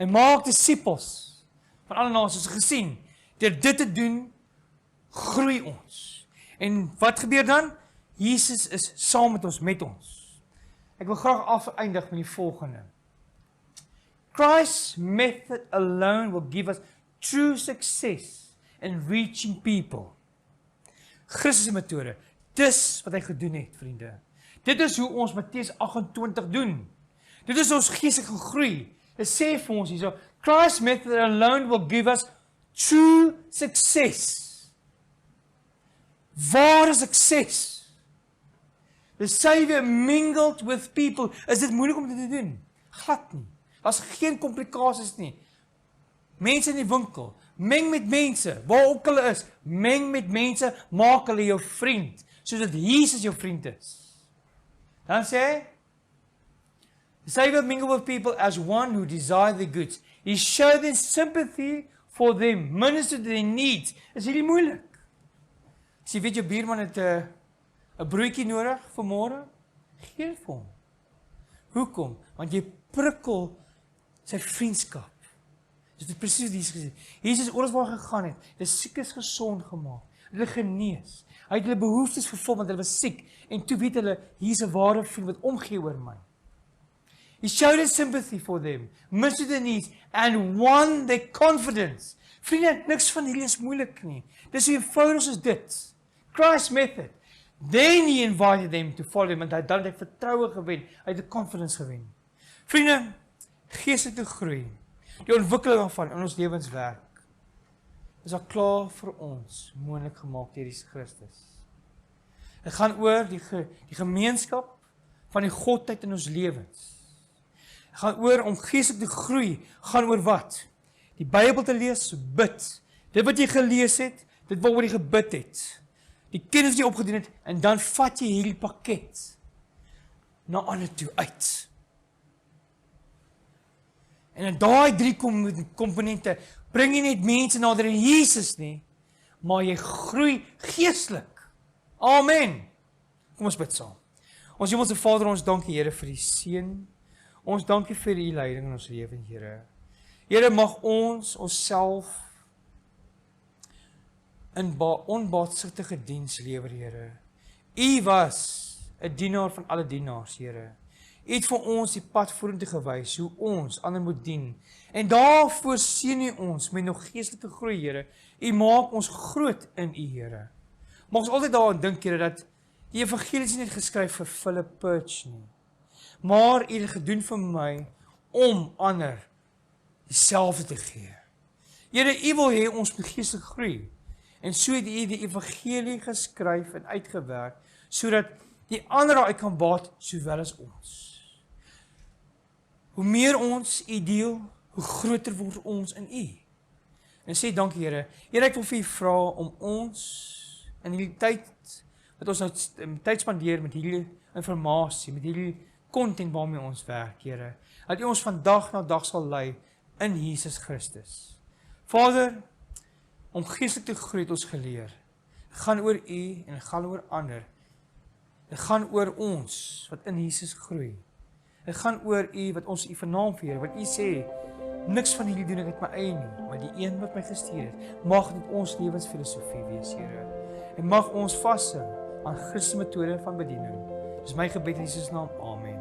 en maak disippels van alle nasies. Gesien, deur dit te doen, groei ons. En wat gebeur dan? Jesus is saam met ons. Ek wil graag afeindig met die volgende. Christ's method alone will give us true success in reaching people. Christus' metode, dis wat hy gedoen het, vriende. Dit is hoe ons Matteus 28 doen. Dit is ons geestelike groei. Dit sê vir ons hierso, Christ's method alone will give us true success. Ware sukses. The Savior mingled with people. Is dit moeilik om dit te doen? Glad nie. Daar's geen komplikasies nie. mense in die winkel, meng met mense, waar ook hulle is, meng met mense, maak hulle jou vriend, sodat Jesus jou vriend is. Dan sê hy, the Savior mingled with people as one who desired their goods. He showed them sympathy for them, ministered to their needs. Is hierdie moeilik? As jy weet jou buurman het 'n broodjie nodig vir môre, gee dit vir hom. Hoekom? Want jy prikkel sy vriendskap. Dit is presies wat Jesus gesê. Jesus oral waar hy gegaan het, die siekes gesond gemaak, hulle genees. Hy het hulle behoeftes vervul want hulle was siek en toe weet hulle hier's 'n ware vriend wat omgee oor my. He showed his sympathy for them, ministered their needs and won their confidence. Vriende, niks van hierdie is moeilik nie. Dis so eenvoudig soos dit. Christ's method. Then he invited them to follow him and hy dan het vertroue gewen, hy het 'n confidence gewen. Vriende, geestelike groei, die ontwikkeling daarvan in ons lewenswerk is al klaar vir ons moontlik gemaak deur Jesus Christus. Dit gaan oor die gemeenskap van die Godheid in ons lewens. Dit gaan oor om geestelik te groei, gaan oor wat? Die Bybel te lees, bid. Dit wat jy gelees het, dit waaroor jy gebid het. Die kennis wat jy opgedoen het, en dan vat jy hierdie pakket na ander toe uit. En in daai 3 komponente bring jy net mense nader aan Jesus nie, maar jy groei geestelik. Amen. Kom ons bid saam. Ons Hemelse Vader, ons dankie Here vir die seën. Ons dankie vir die leiding in ons lewe, Here. Here, mag ons onsself in onbaatsigtige diens lewer, Here. U was 'n dienaar van alle dienaars, Here. U het vir ons die pad vorentoe gewys, hoe ons ander moet dien. En daarvoor seën U ons met nog geestelike groei, Here. U maak ons groot in U, Here. Mag ons altyd daaraan dink, Here, dat die evangelie is nie net geskryf vir Philip Perch nie, maar U het gedoen vir my om ander dieselfde te gee. Here, U wil hê ons moet geestelik groei. En so het U die evangelie geskryf en uitgewerk, sodat die ander uit kan baat, sowel as ons. Hoe meer ons U deel, hoe groter word ons in U. En sê dankie, Here. Here, ek wil vir U vra om ons in hierdie tyd, wat ons nou tyd spandeer met hierdie informasie, met hierdie content waarmee ons werk, Here, dat U ons van dag na dag sal lei in Jesus Christus. Vader, om geestelik te groei het ons geleer. Dit gaan oor U en dit gaan oor ander. Dit gaan oor ons wat in Jesus groei. Dit gaan oor U wat ons U vernaam vir, wat U sê, niks van hierdie doen ek met my eie nie, maar die een wat my gestuur het. Mag dit ons lewensfilosofie wees, Here. En mag ons vashou aan Christus metode van bediening. Dis my gebed in Jesus naam. Amen.